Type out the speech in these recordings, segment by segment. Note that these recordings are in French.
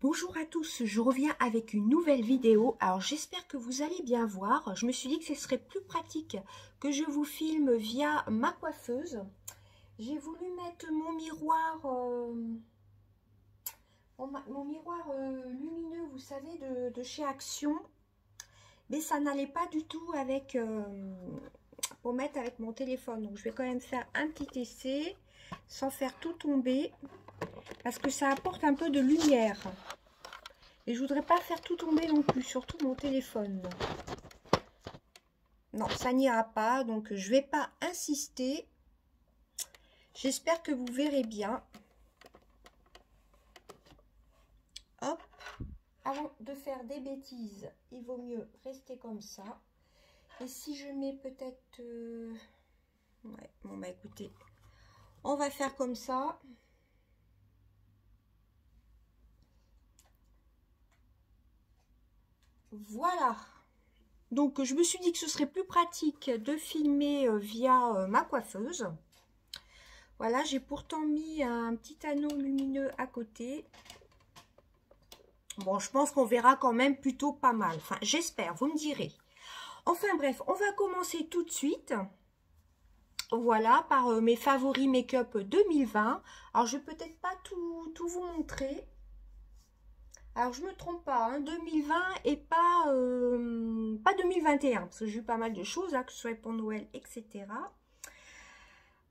Bonjour à tous, je reviens avec une nouvelle vidéo. Alors j'espère que vous allez bien voir. Je me suis dit que ce serait plus pratique que je vous filme via ma coiffeuse. J'ai voulu mettre mon miroir, lumineux, vous savez, de chez Action. Mais ça n'allait pas du tout avec pour mettre avec mon téléphone. Donc je vais quand même faire un petit essai sans faire tout tomber. Parce que ça apporte un peu de lumière. Et je voudrais pas faire tout tomber non plus, surtout mon téléphone. Non, ça n'ira pas, donc je vais pas insister. J'espère que vous verrez bien. Hop. Avant de faire des bêtises, il vaut mieux rester comme ça. Et si je mets peut-être... Ouais, bon bah écoutez, on va faire comme ça. Voilà. Donc je me suis dit que ce serait plus pratique de filmer via ma coiffeuse. Voilà, j'ai pourtant mis un petit anneau lumineux à côté. Bon, je pense qu'on verra quand même plutôt pas mal. Enfin, j'espère, vous me direz. Enfin bref, on va commencer tout de suite. Voilà, par mes favoris make-up 2020. Alors, je vais peut-être pas tout vous montrer. Alors, je me trompe pas, hein, 2020 et pas 2021, parce que j'ai eu pas mal de choses, hein, que ce soit pour Noël, etc.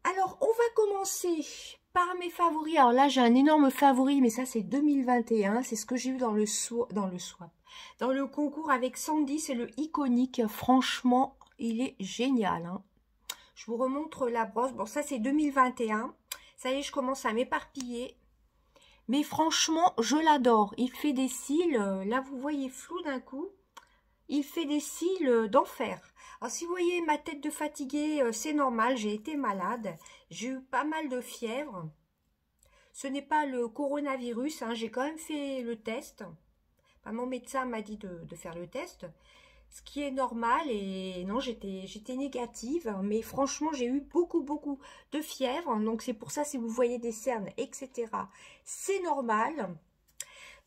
Alors, on va commencer par mes favoris. Alors là, j'ai un énorme favori, mais ça, c'est 2021. C'est ce que j'ai eu dans le concours avec Sandy. C'est le iconique. Franchement, il est génial. Hein. Je vous remontre la brosse. Bon, ça, c'est 2021. Ça y est, je commence à m'éparpiller. Mais franchement, je l'adore. Il fait des cils. Là, vous voyez flou d'un coup. Il fait des cils d'enfer. Alors, si vous voyez ma tête de fatiguée, c'est normal. J'ai été malade. J'ai eu pas mal de fièvre. Ce n'est pas le coronavirus. Hein, j'ai quand même fait le test. Enfin, mon médecin m'a dit de faire le test. Ce qui est normal. Et non, j'étais négative. Mais franchement, j'ai eu beaucoup de fièvre. Donc, c'est pour ça, si vous voyez des cernes, etc., c'est normal.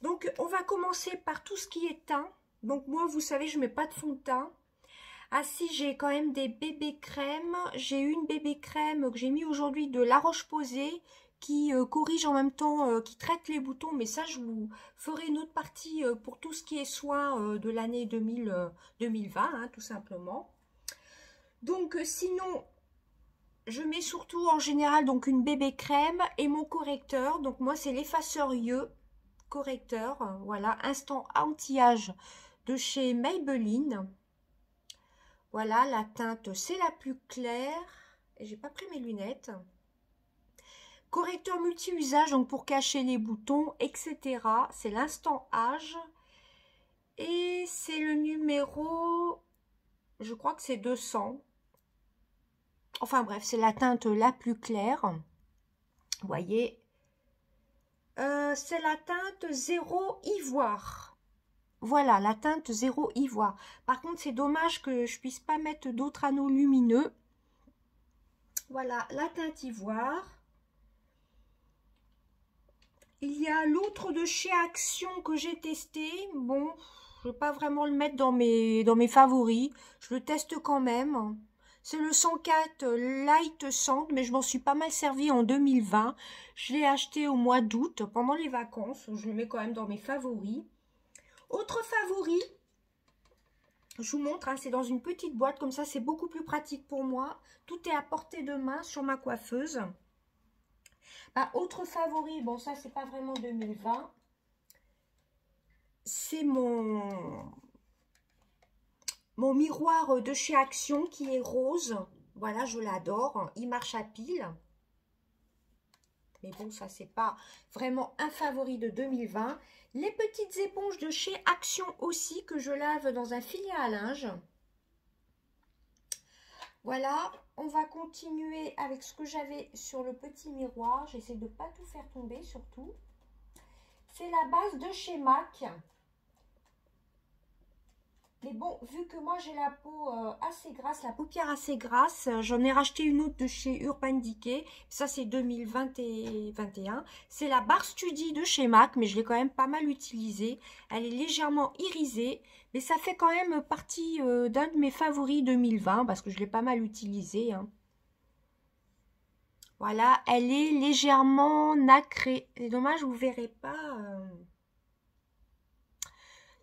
Donc, on va commencer par tout ce qui est teint. Donc, moi, vous savez, je ne mets pas de fond de teint. Ah si, j'ai quand même des bébés crèmes. J'ai une bébé crème que j'ai mis aujourd'hui de La Roche-Posay qui corrige en même temps, qui traite les boutons. Mais ça, je vous ferai une autre partie pour tout ce qui est soin de l'année 2020, hein, tout simplement. Donc, sinon, je mets surtout en général donc une bébé crème et mon correcteur. Donc, moi, c'est l'effaceur yeux correcteur. Voilà, instant anti-âge de chez Maybelline. Voilà, la teinte, c'est la plus claire. Et j'ai pas pris mes lunettes. Correcteur multi-usage, donc pour cacher les boutons, etc. C'est l'instant âge. Et c'est le numéro, je crois que c'est 200. Enfin bref, c'est la teinte la plus claire. Vous voyez. C'est la teinte 0 ivoire. Voilà, la teinte 0 ivoire. Par contre, c'est dommage que je puisse pas mettre d'autres anneaux lumineux. Voilà, la teinte ivoire. Il y a l'autre de chez Action que j'ai testé. Bon, je ne vais pas vraiment le mettre dans mes favoris. Je le teste quand même. C'est le 104 Light Sand, mais je m'en suis pas mal servi en 2020. Je l'ai acheté au mois d'août, pendant les vacances. Je le mets quand même dans mes favoris. Autre favori, je vous montre, hein, c'est dans une petite boîte, comme ça c'est beaucoup plus pratique pour moi. Tout est à portée de main sur ma coiffeuse. Bah, autre favori, bon ça c'est pas vraiment 2020. C'est mon miroir de chez Action qui est rose. Voilà, je l'adore, il marche à pile. Mais bon, ça c'est pas vraiment un favori de 2020. Les petites éponges de chez Action aussi, que je lave dans un filet à linge. Voilà, on va continuer avec ce que j'avais sur le petit miroir. J'essaie de ne pas tout faire tomber surtout. C'est la base de chez MAC. Mais bon, vu que moi j'ai la peau assez grasse, la paupière assez grasse, j'en ai racheté une autre de chez Urban Decay. Ça c'est 2021. C'est la Bar Study de chez MAC, mais je l'ai quand même pas mal utilisée. Elle est légèrement irisée, mais ça fait quand même partie d'un de mes favoris 2020 parce que je l'ai pas mal utilisée, hein. Voilà, elle est légèrement nacrée. C'est dommage, vous verrez pas.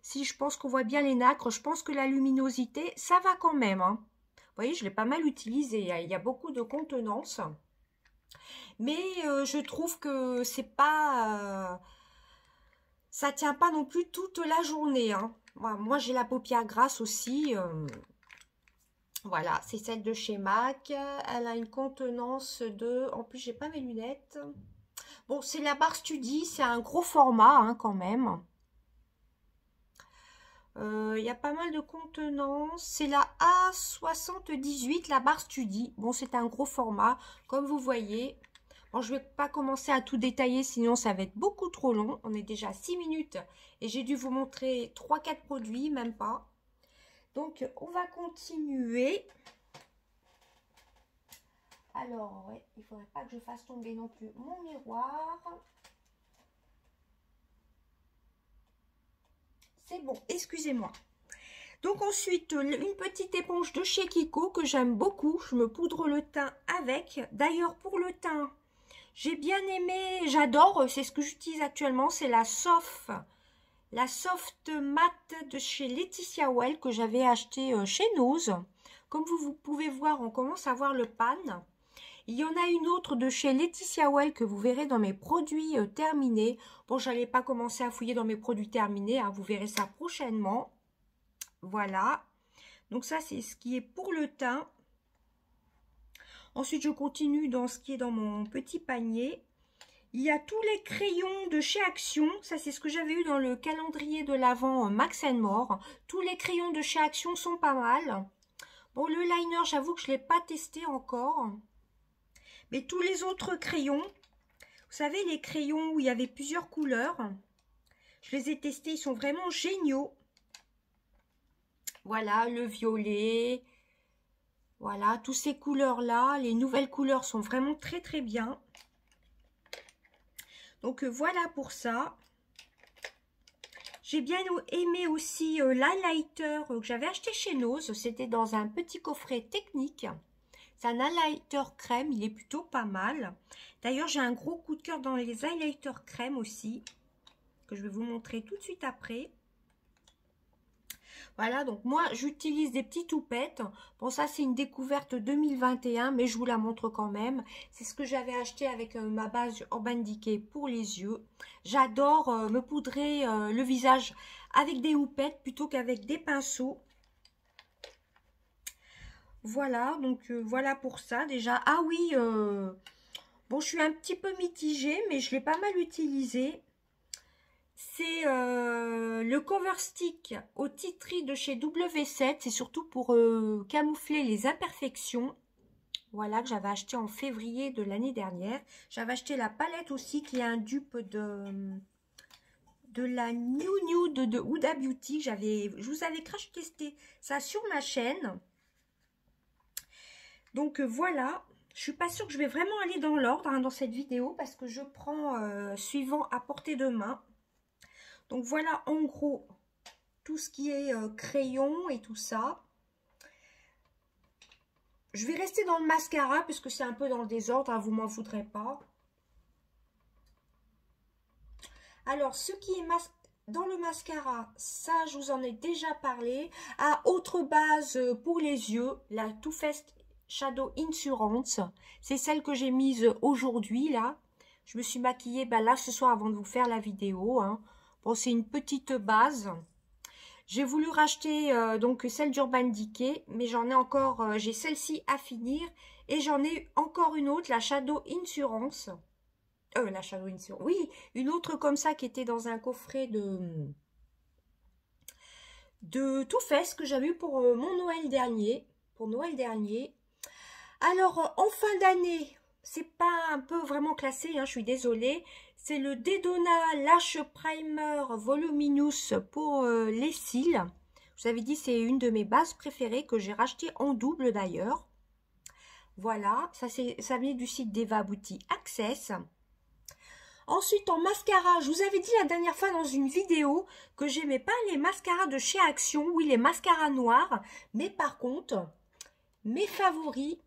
Si, je pense qu'on voit bien les nacres. Je pense que la luminosité, ça va quand même, hein. Vous voyez, je l'ai pas mal utilisé. Il y a beaucoup de contenance. Mais je trouve que c'est pas... ça tient pas non plus toute la journée, hein. Voilà, moi, j'ai la paupière grasse aussi. Voilà, c'est celle de chez MAC. Elle a une contenance de... En plus, j'ai pas mes lunettes. Bon, c'est la Bar Study. C'est un gros format, hein, quand même. Il y a pas mal de contenance. C'est la A78, la Bar Study. Bon, c'est un gros format, comme vous voyez. Bon, je ne vais pas commencer à tout détailler, sinon ça va être beaucoup trop long. On est déjà à 6 minutes et j'ai dû vous montrer 3-4 produits, même pas. Donc, on va continuer. Alors, ouais, il ne faudrait pas que je fasse tomber non plus mon miroir. C'est bon, excusez-moi. Donc ensuite, une petite éponge de chez Kiko que j'aime beaucoup. Je me poudre le teint avec. D'ailleurs, pour le teint, j'ai bien aimé, j'adore, c'est ce que j'utilise actuellement, c'est la Soft Matte de chez Laetitia Well que j'avais acheté chez Nose. Comme vous pouvez voir, on commence à voir le pan. Il y en a une autre de chez Laetitia Well que vous verrez dans mes produits terminés. Bon, je n'allais pas commencer à fouiller dans mes produits terminés, hein, vous verrez ça prochainement. Voilà. Donc ça, c'est ce qui est pour le teint. Ensuite, je continue dans ce qui est dans mon petit panier. Il y a tous les crayons de chez Action. Ça, c'est ce que j'avais eu dans le calendrier de l'Avent Max & More. Tous les crayons de chez Action sont pas mal. Bon, le liner, j'avoue que je ne l'ai pas testé encore. Mais tous les autres crayons, vous savez, les crayons où il y avait plusieurs couleurs, je les ai testés, ils sont vraiment géniaux. Voilà, le violet. Voilà, toutes ces couleurs-là, les nouvelles couleurs sont vraiment très très bien. Donc voilà pour ça. J'ai bien aimé aussi l'highlighter que j'avais acheté chez Nose. C'était dans un petit coffret technique. C'est un highlighter crème, il est plutôt pas mal. D'ailleurs, j'ai un gros coup de cœur dans les highlighters crème aussi, que je vais vous montrer tout de suite après. Voilà, donc moi, j'utilise des petites toupettes. Bon, ça, c'est une découverte 2021, mais je vous la montre quand même. C'est ce que j'avais acheté avec ma base Urban Decay pour les yeux. J'adore me poudrer le visage avec des houpettes plutôt qu'avec des pinceaux. Voilà, donc voilà pour ça déjà. Ah oui, bon, je suis un petit peu mitigée, mais je l'ai pas mal utilisé. C'est le cover stick au titri de chez W7. C'est surtout pour camoufler les imperfections. Voilà, que j'avais acheté en février de l'année dernière. J'avais acheté la palette aussi, qui est un dupe de la New Nude de Huda Beauty. Je vous avais crash testé ça sur ma chaîne. Donc voilà, je suis pas sûre que je vais vraiment aller dans l'ordre hein, dans cette vidéo parce que je prends suivant à portée de main. Donc voilà en gros tout ce qui est crayon et tout ça. Je vais rester dans le mascara puisque c'est un peu dans le désordre, hein, vous m'en voudrez pas. Alors ce qui est dans le mascara, ça je vous en ai déjà parlé. À autre base pour les yeux, la Too Faced Shadow Insurance, c'est celle que j'ai mise aujourd'hui là. Je me suis maquillée là ce soir avant de vous faire la vidéo. Hein. Bon, c'est une petite base. J'ai voulu racheter donc celle d'Urban Decay, mais j'en ai encore, j'ai celle-ci à finir et j'en ai encore une autre, la Shadow Insurance. La Shadow Insurance. Oui, une autre comme ça qui était dans un coffret de Too Faced que j'avais eu pour mon Noël dernier. Alors, en fin d'année, c'est pas un peu vraiment classé, hein, je suis désolée. C'est le Dedonna Lash Primer Voluminous pour les cils. Je vous avais dit, c'est une de mes bases préférées que j'ai racheté en double d'ailleurs. Voilà, ça vient du site d'Eva Beauty Access. Ensuite, en mascara, je vous avais dit la dernière fois dans une vidéo que j'aimais pas les mascaras de chez Action. Oui, les mascaras noirs. Mais par contre, mes favoris,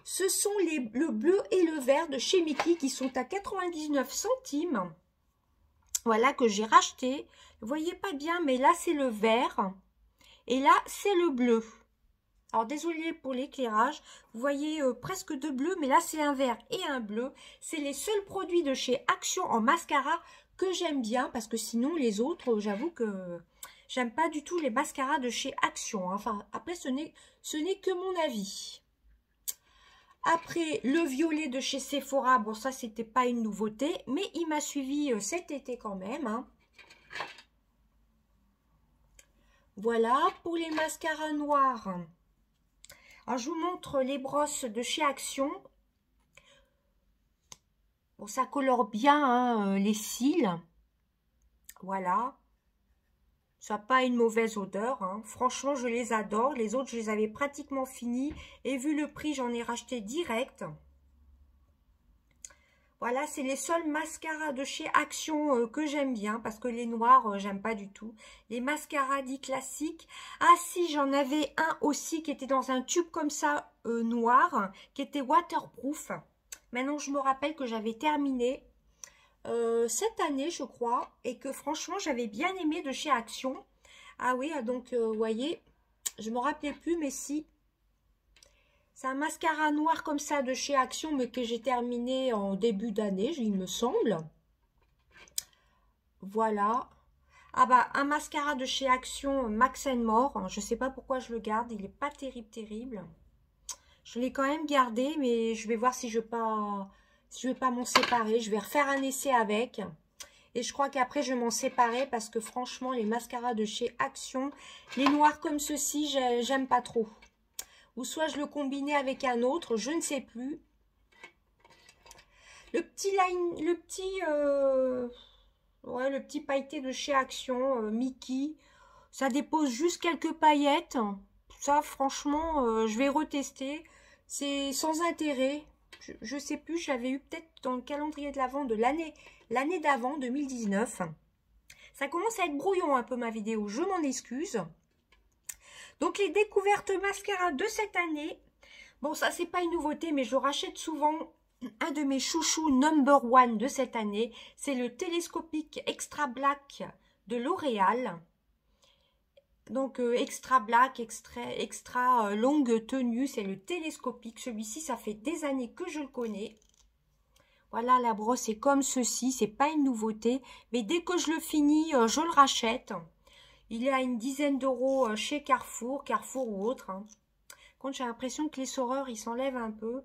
ce sont le bleu et le vert de chez Mickey qui sont à 99 centimes. Voilà, que j'ai racheté. Vous voyez pas bien, mais là, c'est le vert. Et là, c'est le bleu. Alors, désolé pour l'éclairage. Vous voyez presque deux bleus, mais là, c'est un vert et un bleu. C'est les seuls produits de chez Action en mascara que j'aime bien. Parce que sinon, les autres, j'avoue que j'aime pas du tout les mascaras de chez Action. Enfin, après, ce n'est que mon avis. Après, le violet de chez Sephora. Bon, ça, c'était pas une nouveauté. Mais il m'a suivi cet été quand même, hein. Voilà, pour les mascaras noirs. Alors, je vous montre les brosses de chez Action. Bon, ça colore bien hein, les cils. Voilà. Ça n'a pas une mauvaise odeur. Hein. Franchement, je les adore. Les autres, je les avais pratiquement finis. Et vu le prix, j'en ai racheté direct. Voilà, c'est les seuls mascaras de chez Action que j'aime bien. Parce que les noirs, j'aime pas du tout. Les mascaras dits classiques. Ah si, j'en avais un aussi qui était dans un tube comme ça, noir. Qui était waterproof. Maintenant, je me rappelle que j'avais terminé cette année, je crois. Et que franchement, j'avais bien aimé de chez Action. Ah oui, donc, vous voyez, je me rappelais plus, mais si... C'est un mascara noir comme ça de chez Action, mais que j'ai terminé en début d'année, il me semble. Voilà. Ah bah, un mascara de chez Action, Max More. Je ne sais pas pourquoi je le garde, il n'est pas terrible. Je l'ai quand même gardé, mais je vais voir si je vais pas m'en séparer. Je vais refaire un essai avec. Et je crois qu'après, je vais m'en séparer parce que franchement, les mascaras de chez Action, les noirs comme ceci, j'aime pas trop. Ou soit je le combinais avec un autre, je ne sais plus. Le petit pailleté de chez Action, Mickey. Ça dépose juste quelques paillettes. Ça, franchement, je vais retester. C'est sans intérêt. Je ne sais plus, je l'avais eu peut-être dans le calendrier de l'Avent de l'année d'avant, 2019. Ça commence à être brouillon un peu ma vidéo, je m'en excuse. Donc, les découvertes mascara de cette année. Bon, ça, c'est pas une nouveauté, mais je rachète souvent un de mes chouchous number one de cette année. C'est le télescopique Extra Black de L'Oréal. Donc, Extra Black, extra longue tenue. C'est le télescopique. Celui-ci, ça fait des années que je le connais. Voilà, la brosse est comme ceci. C'est pas une nouveauté. Mais dès que je le finis, je le rachète. Il est à une dizaine d'euros chez Carrefour ou autre. Hein. Quand j'ai l'impression que les soreurs, ils s'enlèvent un peu.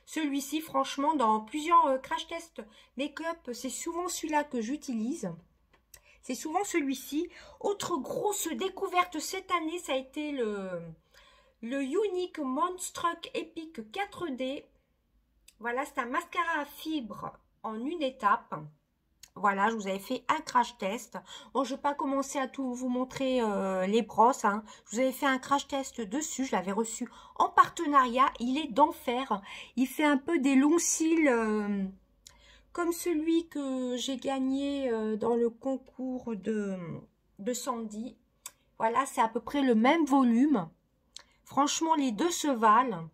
Celui-ci, franchement, dans plusieurs crash tests make-up, c'est souvent celui-là que j'utilise. C'est souvent celui-ci. Autre grosse découverte cette année, ça a été le Unique Monstruck Epic 4D. Voilà, c'est un mascara à fibres en une étape. Voilà, je vous avais fait un crash test. Bon, je ne vais pas commencer à tout vous montrer les brosses. Hein. Je vous avais fait un crash test dessus. Je l'avais reçu en partenariat. Il est d'enfer. Il fait un peu des longs cils comme celui que j'ai gagné dans le concours de Sandy. Voilà, c'est à peu près le même volume. Franchement, les deux se valent.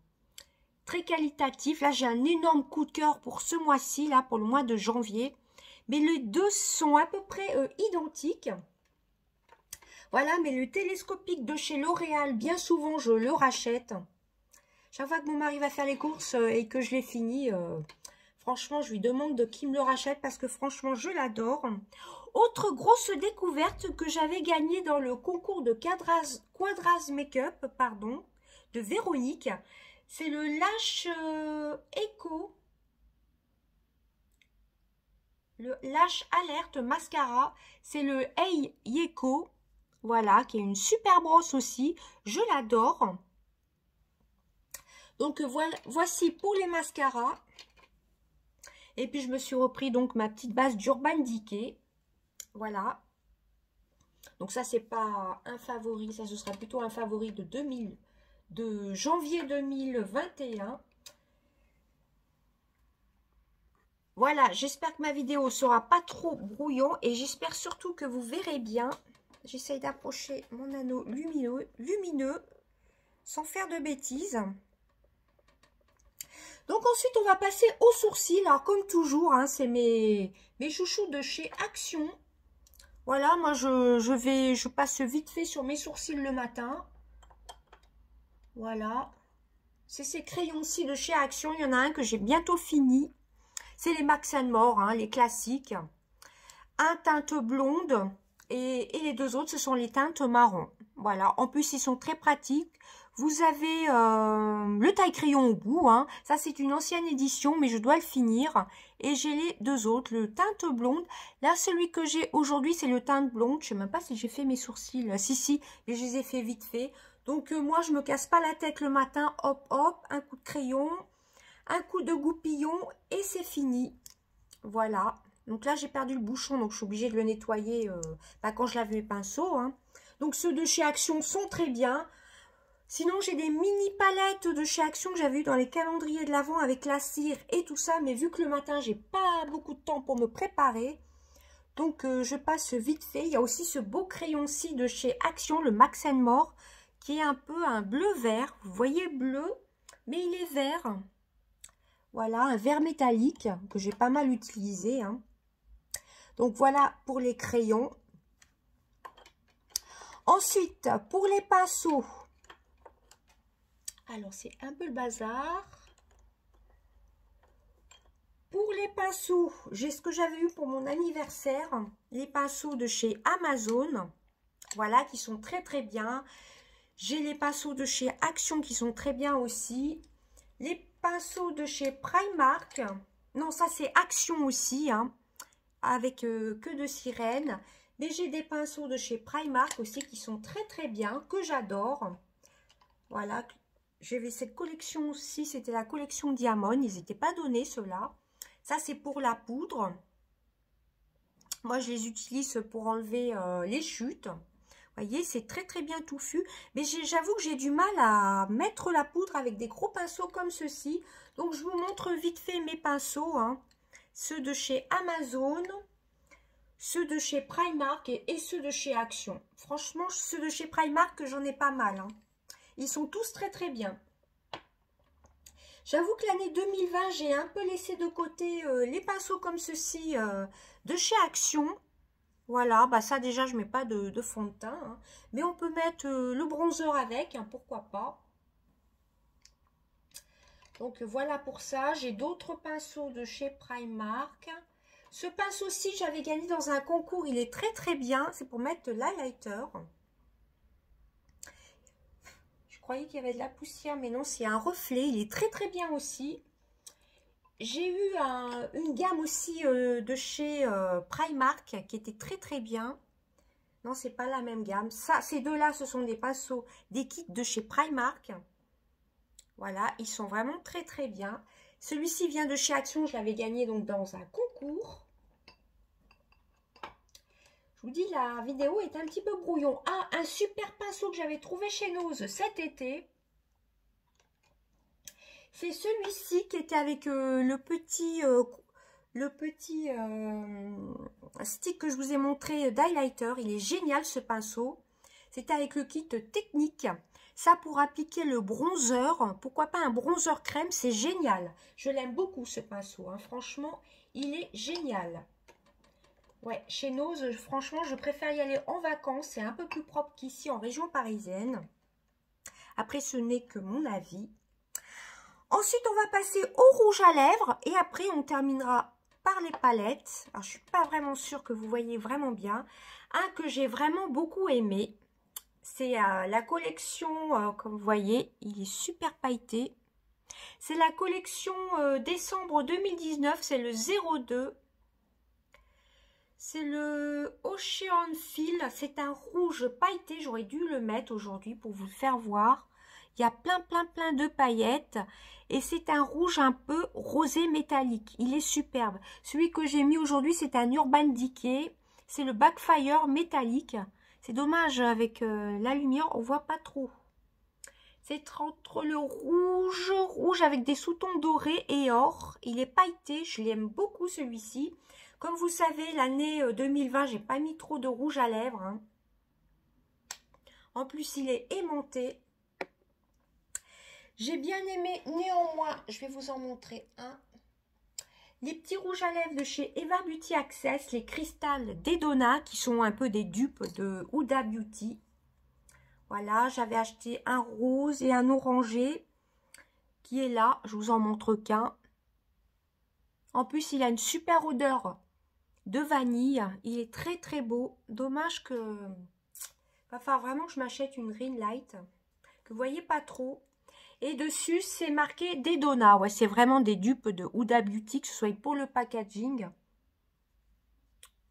Très qualitatif. Là, j'ai un énorme coup de cœur pour ce mois-ci, là, pour le mois de janvier. Mais les deux sont à peu près identiques. Voilà, mais le télescopique de chez L'Oréal, bien souvent, je le rachète. Chaque fois que mon mari va faire les courses et que je l'ai fini, franchement, je lui demande de qui me le rachète parce que franchement, je l'adore. Autre grosse découverte que j'avais gagnée dans le concours de Quadras Makeup, pardon, de Véronique, c'est le Lash Echo. Le Lash Alert Mascara, c'est le Hey Yeko, voilà, qui est une super brosse aussi, je l'adore. Donc voilà, voici pour les mascaras. Et puis je me suis repris donc ma petite base d'Urban Decay, voilà. Donc ça, c'est pas un favori, ça ce sera plutôt un favori de janvier 2021. Voilà, j'espère que ma vidéo sera pas trop brouillon et j'espère surtout que vous verrez bien. J'essaye d'approcher mon anneau lumineux sans faire de bêtises. Donc ensuite, on va passer aux sourcils. Alors comme toujours, hein, c'est mes chouchous de chez Action. Voilà, moi je passe vite fait sur mes sourcils le matin. Voilà. C'est ces crayons-ci de chez Action. Il y en a un que j'ai bientôt fini. C'est les Max & More, hein, les classiques. Un teinte blonde et les deux autres, ce sont les teintes marron. Voilà, en plus, ils sont très pratiques. Vous avez le taille-crayon au bout. Hein. Ça, c'est une ancienne édition, mais je dois le finir. Et j'ai les deux autres, le teinte blonde. Là, celui que j'ai aujourd'hui, c'est le teinte blonde. Je ne sais même pas si j'ai fait mes sourcils. Si, et je les ai fait vite fait. Donc, moi, je me casse pas la tête le matin. Hop, hop, un coup de crayon. Un coup de goupillon et c'est fini. Voilà. Donc là, j'ai perdu le bouchon, donc je suis obligée de le nettoyer quand je lave mes pinceaux. Hein. Donc ceux de chez Action sont très bien. Sinon, j'ai des mini palettes de chez Action que j'avais eu dans les calendriers de l'Avent avec la cire et tout ça. Mais vu que le matin, j'ai pas beaucoup de temps pour me préparer. Donc, je passe vite fait. Il y a aussi ce beau crayon-ci de chez Action, le Max & More, qui est un peu un bleu-vert. Vous voyez bleu, mais il est vert. Voilà, un vert métallique que j'ai pas mal utilisé. Hein. Donc, voilà pour les crayons. Ensuite, pour les pinceaux. Alors, c'est un peu le bazar. Pour les pinceaux, j'ai ce que j'avais eu pour mon anniversaire. Les pinceaux de chez Amazon. Voilà, qui sont très très bien. J'ai les pinceaux de chez Action qui sont très bien aussi. Les pinceaux de chez Primark. Non, ça c'est Action aussi, hein, avec que de sirène. Mais j'ai des pinceaux de chez Primark aussi qui sont très très bien, que j'adore. Voilà, j'avais cette collection aussi, c'était la collection Diamond. Ils n'étaient pas donnés ceux-là. Ça c'est pour la poudre. Moi je les utilise pour enlever les chutes. Vous voyez, c'est très très bien touffu. Mais j'avoue que j'ai du mal à mettre la poudre avec des gros pinceaux comme ceci. Donc, je vous montre vite fait mes pinceaux. Hein. Ceux de chez Amazon, ceux de chez Primark et ceux de chez Action. Franchement, ceux de chez Primark, j'en ai pas mal. Hein. Ils sont tous très très bien. J'avoue que l'année 2020, j'ai un peu laissé de côté les pinceaux comme ceci de chez Action. Voilà, bah ça déjà je mets pas de fond de teint, hein. Mais on peut mettre le bronzer avec, hein, pourquoi pas. Donc voilà pour ça, j'ai d'autres pinceaux de chez Primark. Ce pinceau-ci, j'avais gagné dans un concours, il est très très bien, c'est pour mettre l'highlighter. Je croyais qu'il y avait de la poussière, mais non, c'est un reflet, il est très très bien aussi. J'ai eu une gamme aussi de chez Primark qui était très très bien. Non, c'est pas la même gamme. Ça, ces deux-là, ce sont des pinceaux, des kits de chez Primark. Voilà, ils sont vraiment très très bien. Celui-ci vient de chez Action, je l'avais gagné donc dans un concours. Je vous dis, la vidéo est un petit peu brouillon. Ah, un super pinceau que j'avais trouvé chez Nose cet été. C'est celui-ci qui était avec le petit stick que je vous ai montré d'highlighter. Il est génial ce pinceau. C'était avec le kit technique. Ça pour appliquer le bronzer. Pourquoi pas un bronzer crème, c'est génial. Je l'aime beaucoup ce pinceau. Hein. Franchement, il est génial. Ouais, chez Nose, franchement, je préfère y aller en vacances. C'est un peu plus propre qu'ici en région parisienne. Après, ce n'est que mon avis. Ensuite, on va passer au rouge à lèvres et après, on terminera par les palettes. Alors, je ne suis pas vraiment sûre que vous voyez vraiment bien. Un que j'ai vraiment beaucoup aimé, c'est la collection, comme vous voyez, il est super pailleté. C'est la collection décembre 2019, c'est le 02. C'est le Ocean Feel, c'est un rouge pailleté. J'aurais dû le mettre aujourd'hui pour vous le faire voir. Il y a plein de paillettes et c'est un rouge un peu rosé métallique. Il est superbe. Celui que j'ai mis aujourd'hui, c'est un Urban Decay. C'est le Backfire métallique. C'est dommage, avec la lumière, on voit pas trop. C'est entre le rouge avec des sous-tons dorés et or. Il est pailleté, je l'aime beaucoup celui-ci. Comme vous savez, l'année 2020, j'ai pas mis trop de rouge à lèvres. Hein. En plus, il est aimanté. J'ai bien aimé, néanmoins, je vais vous en montrer un. Les petits rouges à lèvres de chez Eva Beauty Access, les Crystal d'Edona, qui sont un peu des dupes de Huda Beauty. Voilà, j'avais acheté un rose et un orangé qui est là. Je vous en montre qu'un. En plus, il a une super odeur de vanille. Il est très très beau. Dommage que... va falloir vraiment que je m'achète une ring light. Que vous voyez pas trop. Et dessus, c'est marqué Dedona. Ouais, c'est vraiment des dupes de Huda Beauty, que ce soit pour le packaging.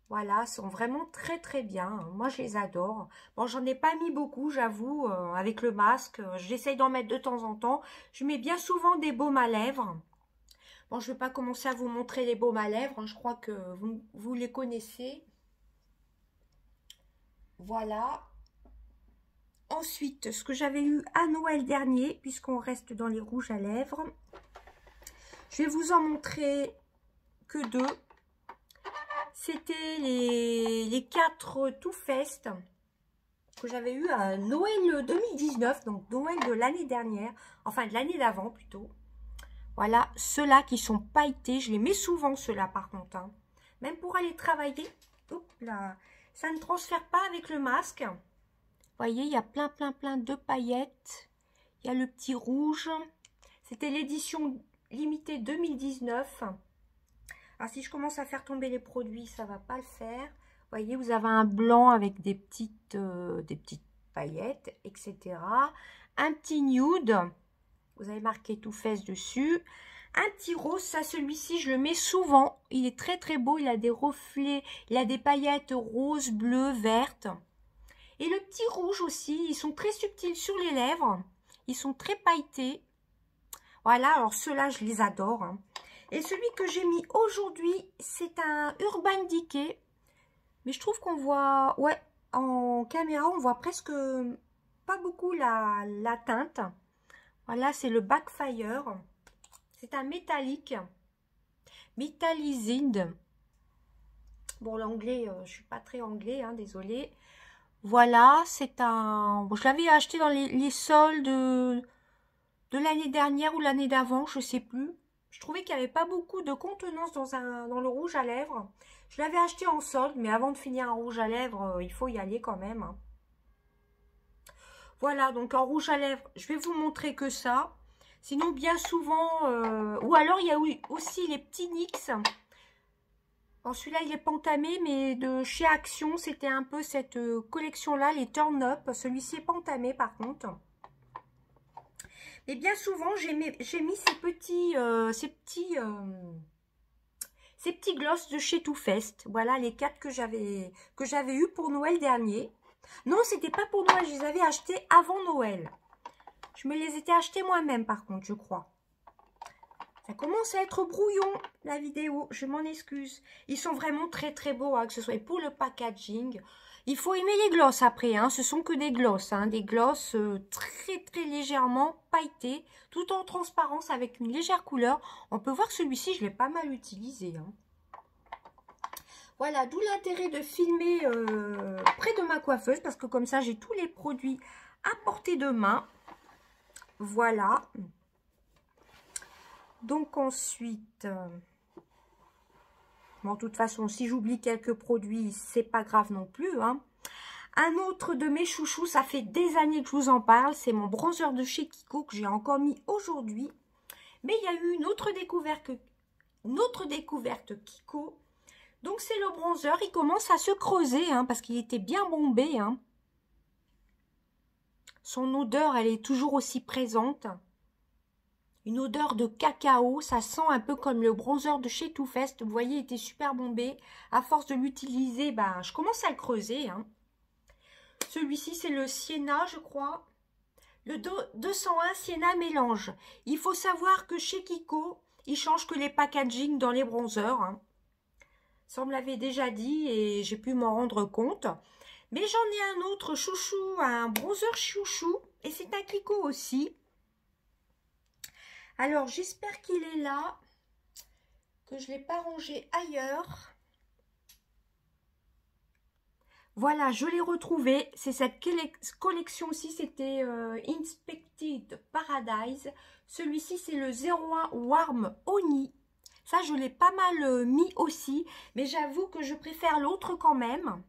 Voilà, sont vraiment très très bien. Moi, je les adore. Bon, j'en ai pas mis beaucoup, j'avoue, avec le masque. J'essaye d'en mettre de temps en temps. Je mets bien souvent des baumes à lèvres. Bon, je ne vais pas commencer à vous montrer les baumes à lèvres. Je crois que vous les connaissez. Voilà. Ensuite, ce que j'avais eu à Noël dernier, puisqu'on reste dans les rouges à lèvres. Je vais vous en montrer que deux. C'était les 4 Too Faced que j'avais eu à Noël 2019, donc Noël de l'année dernière, enfin de l'année d'avant plutôt. Voilà, ceux-là qui sont pailletés, je les mets souvent ceux-là par contre. Hein. Même pour aller travailler, hop là, ça ne transfère pas avec le masque. Vous voyez, il y a plein de paillettes. Il y a le petit rouge. C'était l'édition limitée 2019. Alors, si je commence à faire tomber les produits, ça va pas le faire. Vous voyez, vous avez un blanc avec des petites paillettes, etc. Un petit nude. Vous avez marqué Too Faced dessus. Un petit rose, ça, celui-ci, je le mets souvent. Il est très, très beau. Il a des reflets, il a des paillettes roses, bleues, vertes. Et le petit rouge aussi, ils sont très subtils sur les lèvres. Ils sont très pailletés. Voilà, alors ceux-là, je les adore. Hein. Et celui que j'ai mis aujourd'hui, c'est un Urban Decay. Mais je trouve qu'on voit, ouais, en caméra, on voit presque pas beaucoup la teinte. Voilà, c'est le Backfire. C'est un métallique. Metallised. Bon, l'anglais, je suis pas très anglais, hein, désolée. Voilà, c'est un... Bon, je l'avais acheté dans les soldes de l'année dernière ou l'année d'avant, je sais plus. Je trouvais qu'il n'y avait pas beaucoup de contenance dans le rouge à lèvres. Je l'avais acheté en solde, mais avant de finir un rouge à lèvres, il faut y aller quand même. Hein. Voilà, donc en rouge à lèvres, je vais vous montrer que ça. Sinon, bien souvent... ou alors, il y a aussi les petits NYX. Bon, celui-là, il est pentamé, mais de chez Action, c'était un peu cette collection-là, les Turn Up. Celui-ci est pentamé, par contre. Et bien souvent, j'ai mis ces petits gloss de chez Too Faced. Voilà les 4 que j'avais eu pour Noël dernier. Non, c'était pas pour Noël, je les avais achetés avant Noël. Je me les étais achetés moi-même, par contre, je crois. Ça commence à être brouillon, la vidéo, je m'en excuse. Ils sont vraiment très très beaux, hein, que ce soit pour le packaging. Il faut aimer les glosses après, hein. Ce sont que des glosses, hein, des glosses très très légèrement pailletés, tout en transparence avec une légère couleur. On peut voir que celui-ci, je l'ai pas mal utilisé. Hein. Voilà, d'où l'intérêt de filmer près de ma coiffeuse, parce que comme ça, j'ai tous les produits à portée de main. Voilà. Donc ensuite... bon, de toute façon, si j'oublie quelques produits, c'est pas grave non plus. Hein. Un autre de mes chouchous, ça fait des années que je vous en parle. C'est mon bronzer de chez Kiko que j'ai encore mis aujourd'hui. Mais il y a eu une autre découverte Kiko. Donc c'est le bronzer. Il commence à se creuser hein, parce qu'il était bien bombé. Hein. Son odeur, elle est toujours aussi présente. Une odeur de cacao, ça sent un peu comme le bronzer de chez Too Faced. Vous voyez, il était super bombé. À force de l'utiliser, ben, je commence à le creuser. Hein. Celui-ci, c'est le Sienna, je crois. Le 201 Sienna Mélange. Il faut savoir que chez Kiko, ils changent que les packaging dans les bronzers. Hein. Ça, on me l'avait déjà dit et j'ai pu m'en rendre compte. Mais j'en ai un autre chouchou, un bronzer chouchou. Et c'est un Kiko aussi. Alors, j'espère qu'il est là. Que je ne l'ai pas rangé ailleurs. Voilà, je l'ai retrouvé. C'est cette collection aussi. C'était Inspected Paradise. Celui-ci, c'est le 01 Warm Honey. Ça, je l'ai pas mal mis aussi. Mais j'avoue que je préfère l'autre quand même.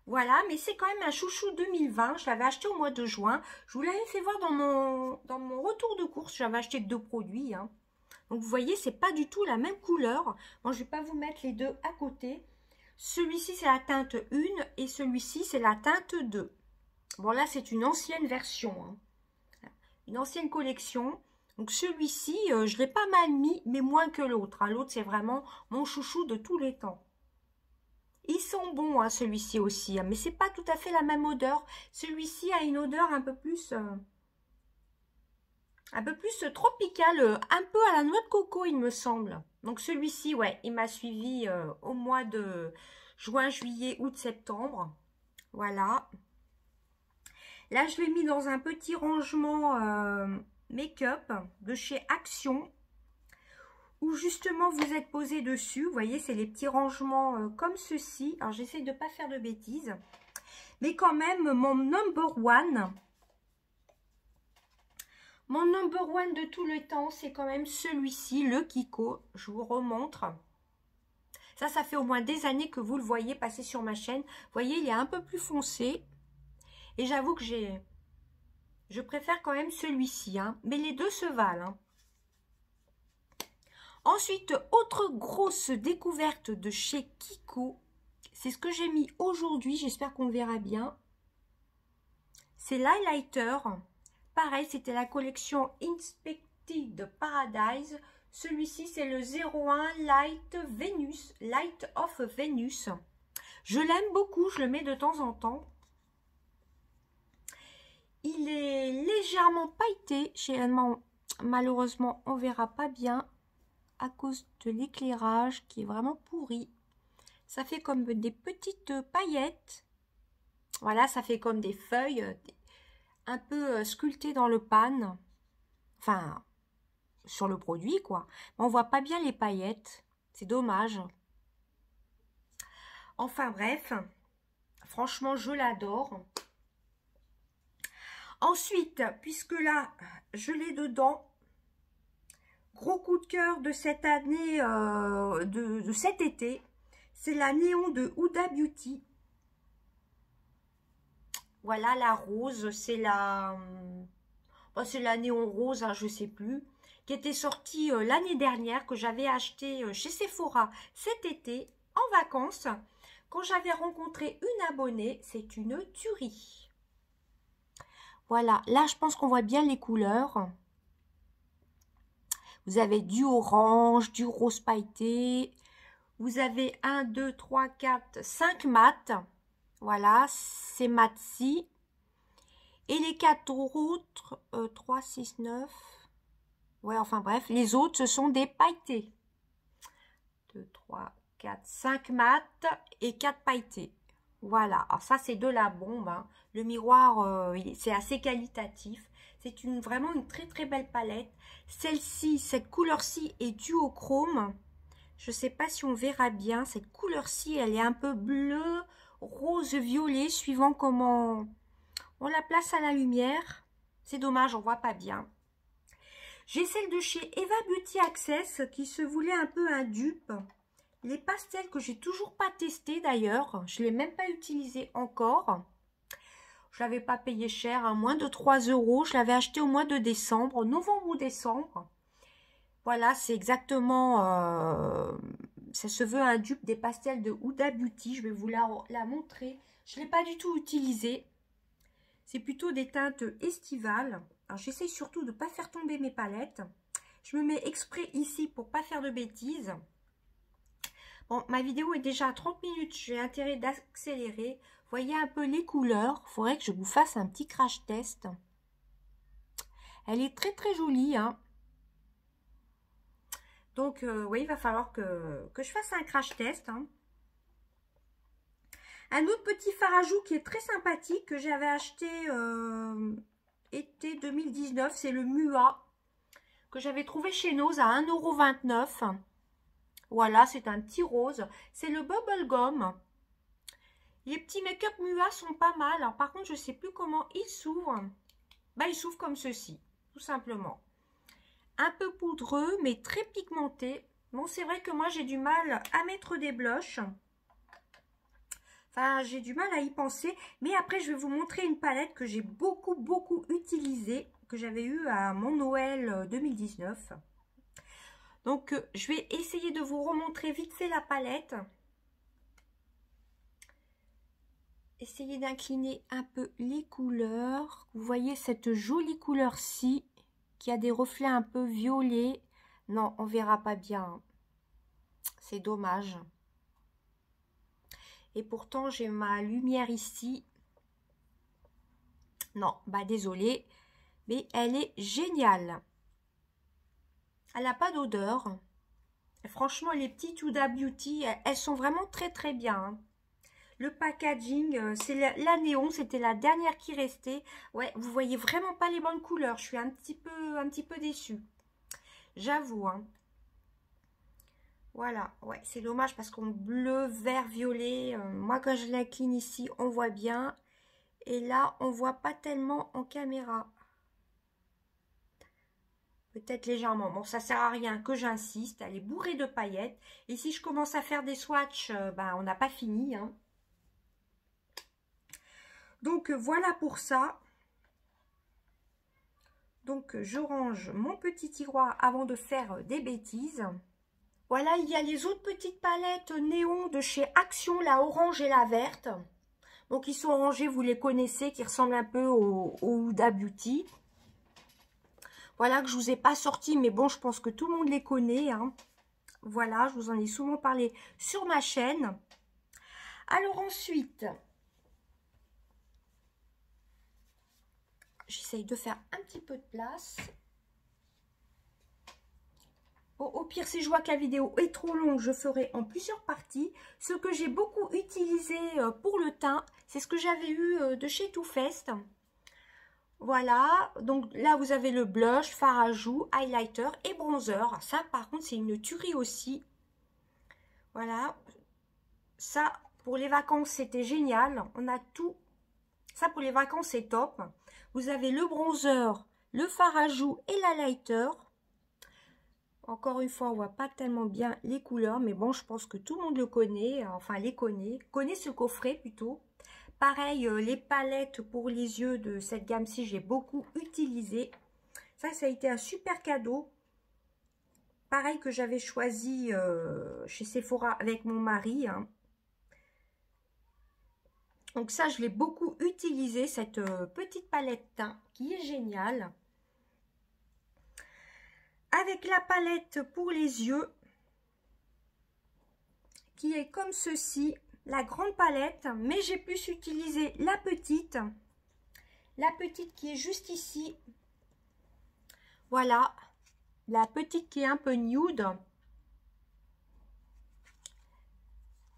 Voilà, mais c'est quand même un chouchou 2020. Je l'avais acheté au mois de juin. Je vous l'avais fait voir dans mon retour de course. J'avais acheté 2 produits. Hein. Donc, vous voyez, c'est pas du tout la même couleur. Bon, je vais pas vous mettre les deux à côté. Celui-ci, c'est la teinte 1 et celui-ci, c'est la teinte 2. Bon, là, c'est une ancienne version. Hein. Une ancienne collection. Donc, celui-ci, je l'ai pas mal mis, mais moins que l'autre. Hein. L'autre, c'est vraiment mon chouchou de tous les temps. Ils sont bons, hein, celui-ci aussi, hein, mais c'est pas tout à fait la même odeur. Celui-ci a une odeur un peu plus tropicale, un peu à la noix de coco, il me semble. Donc celui-ci, ouais, il m'a suivi au mois de juin, juillet, août, septembre. Voilà. Là, je l'ai mis dans un petit rangement make-up de chez Action. Où justement vous êtes posé dessus. Vous voyez, c'est les petits rangements comme ceci. Alors, j'essaie de ne pas faire de bêtises. Mais quand même, mon number one de tout le temps, c'est quand même celui-ci, le Kiko. Je vous remontre. Ça fait au moins des années que vous le voyez passer sur ma chaîne. Vous voyez, il est un peu plus foncé. Et j'avoue que je préfère quand même celui-ci. Hein. Mais les deux se valent. Hein. Ensuite, autre grosse découverte de chez Kiko, c'est ce que j'ai mis aujourd'hui, j'espère qu'on verra bien. C'est l'highlighter. Pareil, c'était la collection Inspected Paradise. Celui-ci, c'est le 01 Light of Venus. Je l'aime beaucoup, je le mets de temps en temps. Il est légèrement pailleté. Malheureusement, on ne verra pas bien. À cause de l'éclairage qui est vraiment pourri. Ça fait comme des petites paillettes. Voilà, ça fait comme des feuilles un peu sculptées dans le pan. Enfin, sur le produit, quoi. Mais on voit pas bien les paillettes. C'est dommage. Enfin, bref. Franchement, je l'adore. Ensuite, puisque là, je l'ai dedans, gros coup de cœur de cette année, de cet été, c'est la néon de Huda Beauty. Voilà la rose, c'est la néon rose, hein, je sais plus, qui était sortie l'année dernière, que j'avais acheté chez Sephora cet été, en vacances, quand j'avais rencontré une abonnée. C'est une tuerie. Voilà, là je pense qu'on voit bien les couleurs. Vous avez du orange, du rose pailleté. Vous avez 1, 2, 3, 4, 5 mat. Voilà, c'est mat-ci. Et les 4 autres, 3, 6, 9. Ouais, enfin bref, les autres, ce sont des pailletés. 2, 3, 4, 5 mat et 4 pailletés. Voilà, alors ça c'est de la bombe. Hein. Le miroir, c'est assez qualitatif. C'est vraiment une très très belle palette. Celle-ci, cette couleur-ci est duochrome. Je ne sais pas si on verra bien. Cette couleur-ci, elle est un peu bleu, rose, violet, suivant comment on la place à la lumière. C'est dommage, on ne voit pas bien. J'ai celle de chez Eva Beauty Access qui se voulait un peu un dupe. Les pastels que j'ai toujours pas testé d'ailleurs. Je ne l'ai même pas utilisé encore. Je l'avais pas payé cher, hein, moins de 3 €. Je l'avais acheté au mois de décembre, novembre ou décembre. Voilà, c'est exactement, ça se veut un dupe des pastels de Huda Beauty. Je vais vous la montrer. Je ne l'ai pas du tout utilisé. C'est plutôt des teintes estivales. Alors, j'essaie surtout de ne pas faire tomber mes palettes. Je me mets exprès ici pour pas faire de bêtises. Bon, ma vidéo est déjà à 30 minutes. J'ai intérêt d'accélérer. Voyez un peu les couleurs. Il faudrait que je vous fasse un petit crash test. Elle est très très jolie, hein. Donc, oui, il va falloir que je fasse un crash test. Hein. Un autre petit fard à joues qui est très sympathique, que j'avais acheté été 2019, c'est le Mua, que j'avais trouvé chez Nose à 1,29 €. Voilà, c'est un petit rose. C'est le Bubble Gum. Les petits make-up Mua sont pas mal. Alors par contre, je ne sais plus comment ils s'ouvrent. Bah, ils s'ouvrent comme ceci, tout simplement. Un peu poudreux, mais très pigmenté. Bon, c'est vrai que moi, j'ai du mal à mettre des blushs. Enfin, j'ai du mal à y penser. Mais après, je vais vous montrer une palette que j'ai beaucoup utilisée, que j'avais eue à mon Noël 2019. Donc, je vais essayer de vous remontrer vite fait la palette. Essayez d'incliner un peu les couleurs. Vous voyez cette jolie couleur-ci qui a des reflets un peu violets. Non, on verra pas bien. C'est dommage. Et pourtant, j'ai ma lumière ici. Non, bah désolé, mais elle est géniale. Elle n'a pas d'odeur. Franchement, les petites Huda Beauty, elles sont vraiment très bien. Le packaging, c'est la néon, c'était la dernière qui restait. Ouais, vous voyez vraiment pas les bonnes couleurs. Je suis un petit peu déçue. J'avoue, hein. Voilà, ouais, c'est dommage parce qu'on bleu, vert, violet. Moi, quand je l'incline ici, on voit bien. Et là, on voit pas tellement en caméra. Peut-être légèrement. Bon, ça sert à rien que j'insiste. Elle est bourrée de paillettes. Et si je commence à faire des swatchs, ben, on n'a pas fini, hein. Donc, voilà pour ça. Donc, je range mon petit tiroir avant de faire des bêtises. Voilà, il y a les autres petites palettes néon de chez Action, la orange et la verte. Donc, ils sont rangés, vous les connaissez, qui ressemblent un peu au Huda Beauty. Voilà, que je ne vous ai pas sorti, mais bon, je pense que tout le monde les connaît, hein. Voilà, je vous en ai souvent parlé sur ma chaîne. Alors ensuite, j'essaye de faire un petit peu de place. Bon, au pire, si je vois que la vidéo est trop longue, je ferai en plusieurs parties. Ce que j'ai beaucoup utilisé pour le teint, c'est ce que j'avais eu de chez Too Faced. Voilà, donc là, vous avez le blush, fard à joues, highlighter et bronzer. Ça, par contre, c'est une tuerie aussi. Voilà, ça, pour les vacances, c'était génial. On a tout. Ça, pour les vacances, c'est top. Vous avez le bronzer, le fard à joues et l'highlighter. Encore une fois, on voit pas tellement bien les couleurs, mais bon, je pense que tout le monde le connaît, enfin les connaît ce coffret plutôt. Pareil, les palettes pour les yeux de cette gamme-ci, j'ai beaucoup utilisé. Ça a été un super cadeau. Pareil que j'avais choisi chez Sephora avec mon mari, hein. Donc ça, je l'ai beaucoup utilisé, cette petite palette teint qui est géniale. Avec la palette pour les yeux, qui est comme ceci, la grande palette, mais j'ai pu utiliser la petite qui est juste ici. Voilà, la petite qui est un peu nude,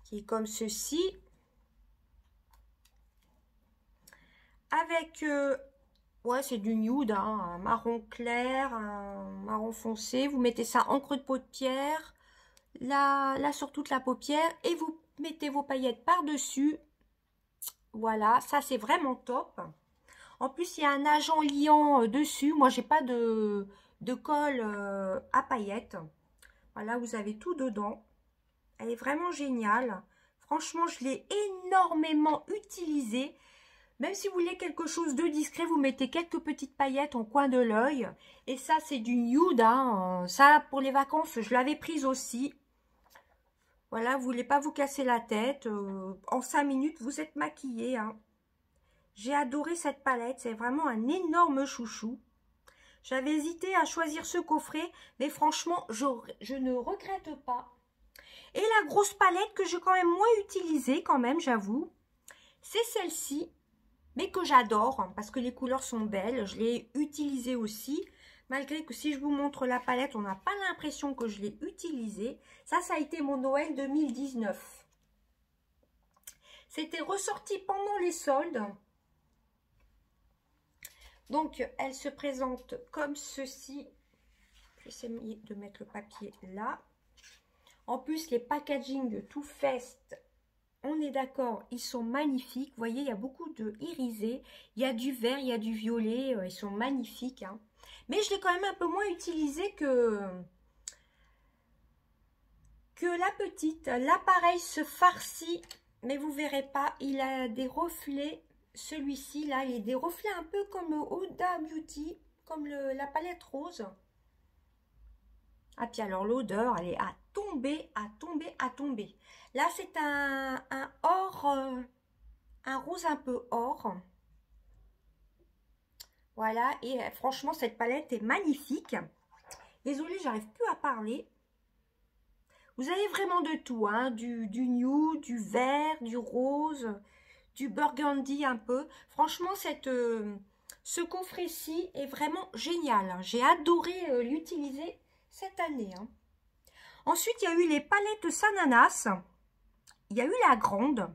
qui est comme ceci. Avec, ouais, c'est du nude, hein, un marron clair, un marron foncé. Vous mettez ça en creux de paupière, là sur toute la paupière, et vous mettez vos paillettes par-dessus. Voilà, ça c'est vraiment top. En plus, il y a un agent liant dessus. Moi, j'ai pas de colle à paillettes. Voilà, vous avez tout dedans. Elle est vraiment géniale. Franchement, je l'ai énormément utilisée. Même si vous voulez quelque chose de discret, vous mettez quelques petites paillettes en coin de l'œil. Et ça, c'est du nude, hein. Ça, pour les vacances, je l'avais prise aussi. Voilà, vous voulez pas vous casser la tête. En 5 minutes, vous êtes maquillée, hein. J'ai adoré cette palette. C'est vraiment un énorme chouchou. J'avais hésité à choisir ce coffret. Mais franchement, je ne regrette pas. Et la grosse palette que j'ai quand même moins utilisée, quand même, j'avoue. C'est celle-ci. Mais que j'adore, hein, parce que les couleurs sont belles. Je l'ai utilisée aussi. Malgré que si je vous montre la palette, on n'a pas l'impression que je l'ai utilisée. Ça a été mon Noël 2019. C'était ressorti pendant les soldes. Donc, elle se présente comme ceci. Je vais essayer de mettre le papier là. En plus, les packaging Too Faced, on est d'accord, ils sont magnifiques. Vous voyez, il y a beaucoup de irisés. Il y a du vert, il y a du violet. Ils sont magnifiques. Hein. Mais je l'ai quand même un peu moins utilisé que la petite. L'appareil se farcit, mais vous verrez pas. Il a des reflets. Celui-ci, là, il a des reflets un peu comme Huda Beauty, comme la palette rose. Ah, puis alors l'odeur, elle est à tomber, à tomber, à tomber. Là, c'est un or, un rose un peu or. Voilà, et franchement, cette palette est magnifique. Désolée, j'arrive plus à parler. Vous avez vraiment de tout, hein, du nude, du vert, du rose, du burgundy un peu. Franchement, ce coffret-ci est vraiment génial. J'ai adoré l'utiliser cette année. Hein. Ensuite, il y a eu les palettes Sananas. Il y a eu la grande.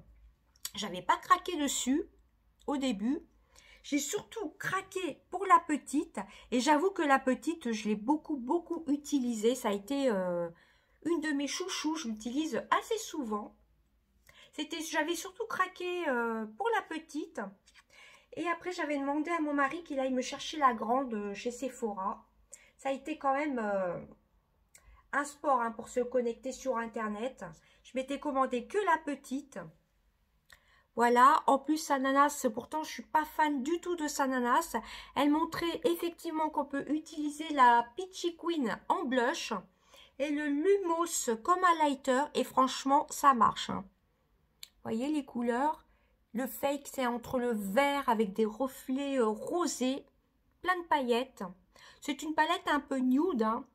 J'avais pas craqué dessus au début. J'ai surtout craqué pour la petite. Et j'avoue que la petite, je l'ai beaucoup utilisée. Ça a été une de mes chouchous. Je l'utilise assez souvent. J'avais surtout craqué pour la petite. Et après, j'avais demandé à mon mari qu'il aille me chercher la grande chez Sephora. Ça a été quand même un sport hein, pour se connecter sur Internet. Je m'étais commandé que la petite. Voilà. En plus, Sananas, pourtant, je suis pas fan du tout de Sananas. Elle montrait effectivement qu'on peut utiliser la Peachy Queen en blush et le Lumos comme highlighter. Et franchement, ça marche. Hein. Vous voyez les couleurs? Le fake, c'est entre le vert avec des reflets rosés, plein de paillettes. C'est une palette un peu nude, hein.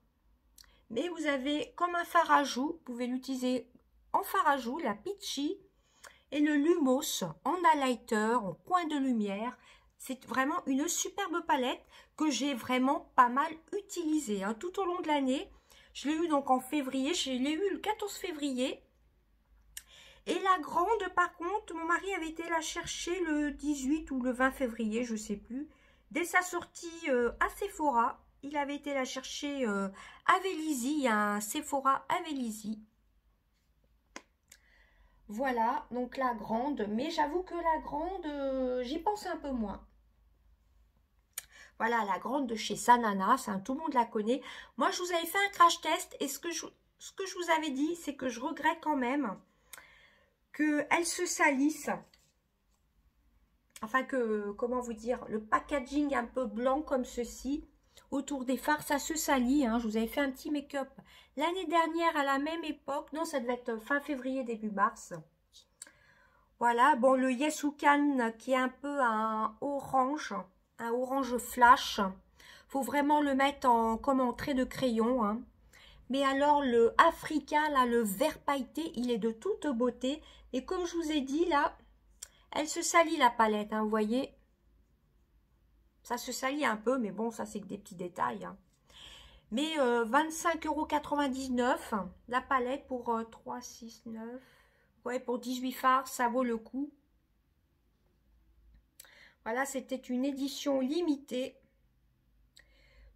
Mais vous avez comme un fard à joues, vous pouvez l'utiliser en fard à joues, la Peachy et le Lumos en highlighter, en coin de lumière. C'est vraiment une superbe palette que j'ai vraiment pas mal utilisée hein, tout au long de l'année. Je l'ai eu donc en février, je l'ai eu le 14 février. Et la grande, par contre, mon mari avait été la chercher le 18 ou le 20 février, je ne sais plus. Dès sa sortie à Sephora, il avait été la chercher à Vélizy, il y a un Sephora à Vélizy. Voilà, donc la grande. Mais j'avoue que la grande, j'y pense un peu moins. Voilà, la grande de chez Sananas, hein, tout le monde la connaît. Moi, je vous avais fait un crash test et ce que je vous avais dit, c'est que je regrette quand même qu'elle se salisse. Enfin que, comment vous dire, le packaging un peu blanc comme ceci, autour des fards, ça se salit. Hein. Je vous avais fait un petit make-up l'année dernière à la même époque. Non, ça devait être fin février, début mars. Voilà, bon, le Yes You Can qui est un peu un orange flash. Faut vraiment le mettre comme en trait de crayon. Hein. Mais alors, le Africa, là, le vert pailleté, il est de toute beauté. Et comme je vous ai dit, là, elle se salit la palette, hein, vous voyez. Ça se salit un peu, mais bon, ça, c'est que des petits détails. Hein. Mais 25,99 € la palette pour 3, 6, 9. Ouais, pour 18 fards, ça vaut le coup. Voilà, c'était une édition limitée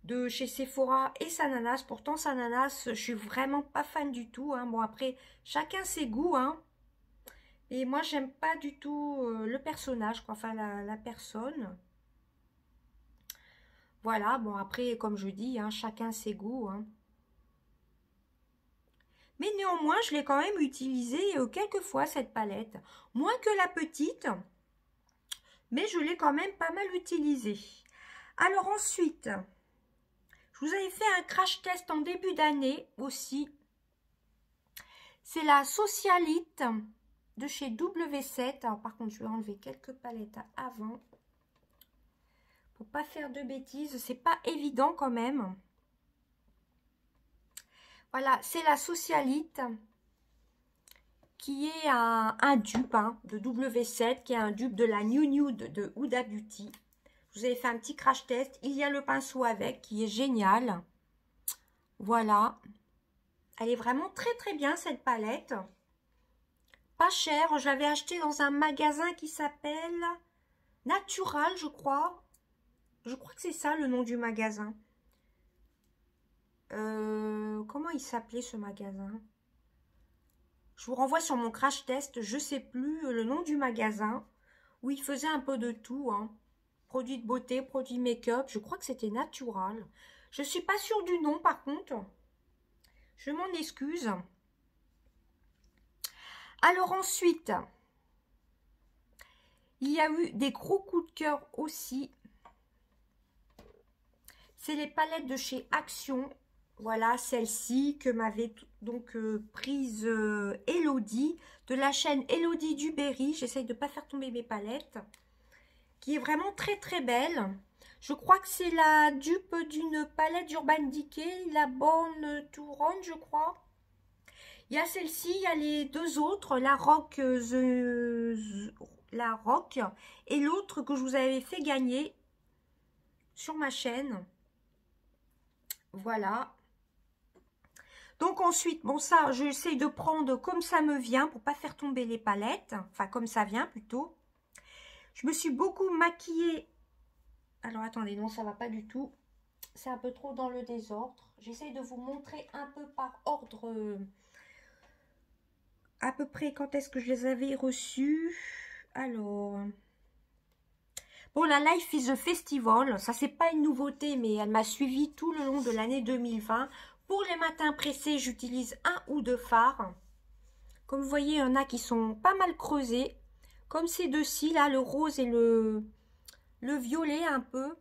de chez Sephora et Sananas. Pourtant, Sananas, je suis vraiment pas fan du tout. Hein. Bon, après, chacun ses goûts. Hein. Et moi, j'aime pas du tout le personnage, quoi. Enfin, la personne. Voilà, bon, après, comme je dis, hein, chacun ses goûts. Hein. Mais néanmoins, je l'ai quand même utilisée quelques fois, cette palette. Moins que la petite, mais je l'ai quand même pas mal utilisée. Alors ensuite, je vous avais fait un crash test en début d'année aussi. C'est la Socialite de chez W7. Alors par contre, je vais enlever quelques palettes avant. Pour pas faire de bêtises, c'est pas évident quand même. Voilà, c'est la Socialite qui est un dupe hein, de W7, qui est un dupe de la New Nude de Huda Beauty. Je vous avais fait un petit crash test. Il y a le pinceau avec, qui est génial. Voilà. Elle est vraiment très très bien cette palette. Pas cher, j'avais acheté dans un magasin qui s'appelle Natural, je crois. Je crois que c'est ça le nom du magasin. Comment il s'appelait ce magasin? Je vous renvoie sur mon crash test, je sais plus le nom du magasin, où il faisait un peu de tout, hein. Produits de beauté, produits make-up, je crois que c'était Natural. Je suis pas sûre du nom par contre. Je m'en excuse. Alors ensuite, il y a eu des gros coups de cœur aussi. C'est les palettes de chez Action. Voilà, celle-ci que m'avait donc prise Elodie, de la chaîne Elodie Duberry. J'essaye de ne pas faire tomber mes palettes. Qui est vraiment très très belle. Je crois que c'est la dupe d'une palette d'Urban Decay, la Born to Run, je crois. Il y a celle-ci, il y a les deux autres, la Rock et l'autre que je vous avais fait gagner sur ma chaîne. Voilà. Donc ensuite, bon ça, j'essaie de prendre comme ça me vient pour pas faire tomber les palettes. Enfin, comme ça vient plutôt. Je me suis beaucoup maquillée. Alors attendez, non, ça va pas du tout. C'est un peu trop dans le désordre. J'essaie de vous montrer un peu par ordre à peu près quand est-ce que je les avais reçus. Alors... Bon, la Life is a Festival, ça c'est pas une nouveauté, mais elle m'a suivi tout le long de l'année 2020. Pour les matins pressés, j'utilise un ou deux fards. Comme vous voyez, il y en a qui sont pas mal creusés. Comme ces deux-ci, là, le rose et le violet un peu.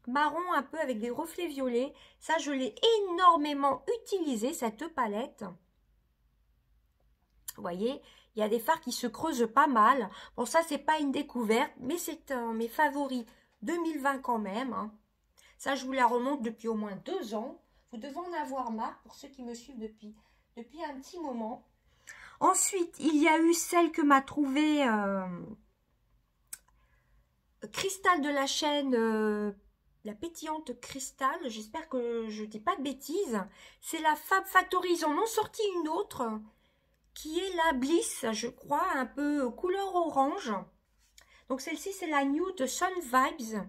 Marron un peu avec des reflets violets. Ça, je l'ai énormément utilisé, cette palette. Vous voyez, il y a des fards qui se creusent pas mal. Bon, ça, c'est pas une découverte, mais c'est un mes favoris 2020 quand même. Hein. Ça, je vous la remonte depuis au moins 2 ans. Vous devez en avoir marre pour ceux qui me suivent depuis un petit moment. Ensuite, il y a eu celle que m'a trouvée Cristal de la chaîne, la pétillante Cristal. J'espère que je ne dis pas de bêtises. C'est la Fab Factory. Ils en ont sorti une autre qui est la Bliss, je crois, un peu couleur orange. Donc celle-ci, c'est la Nude Sun Vibes.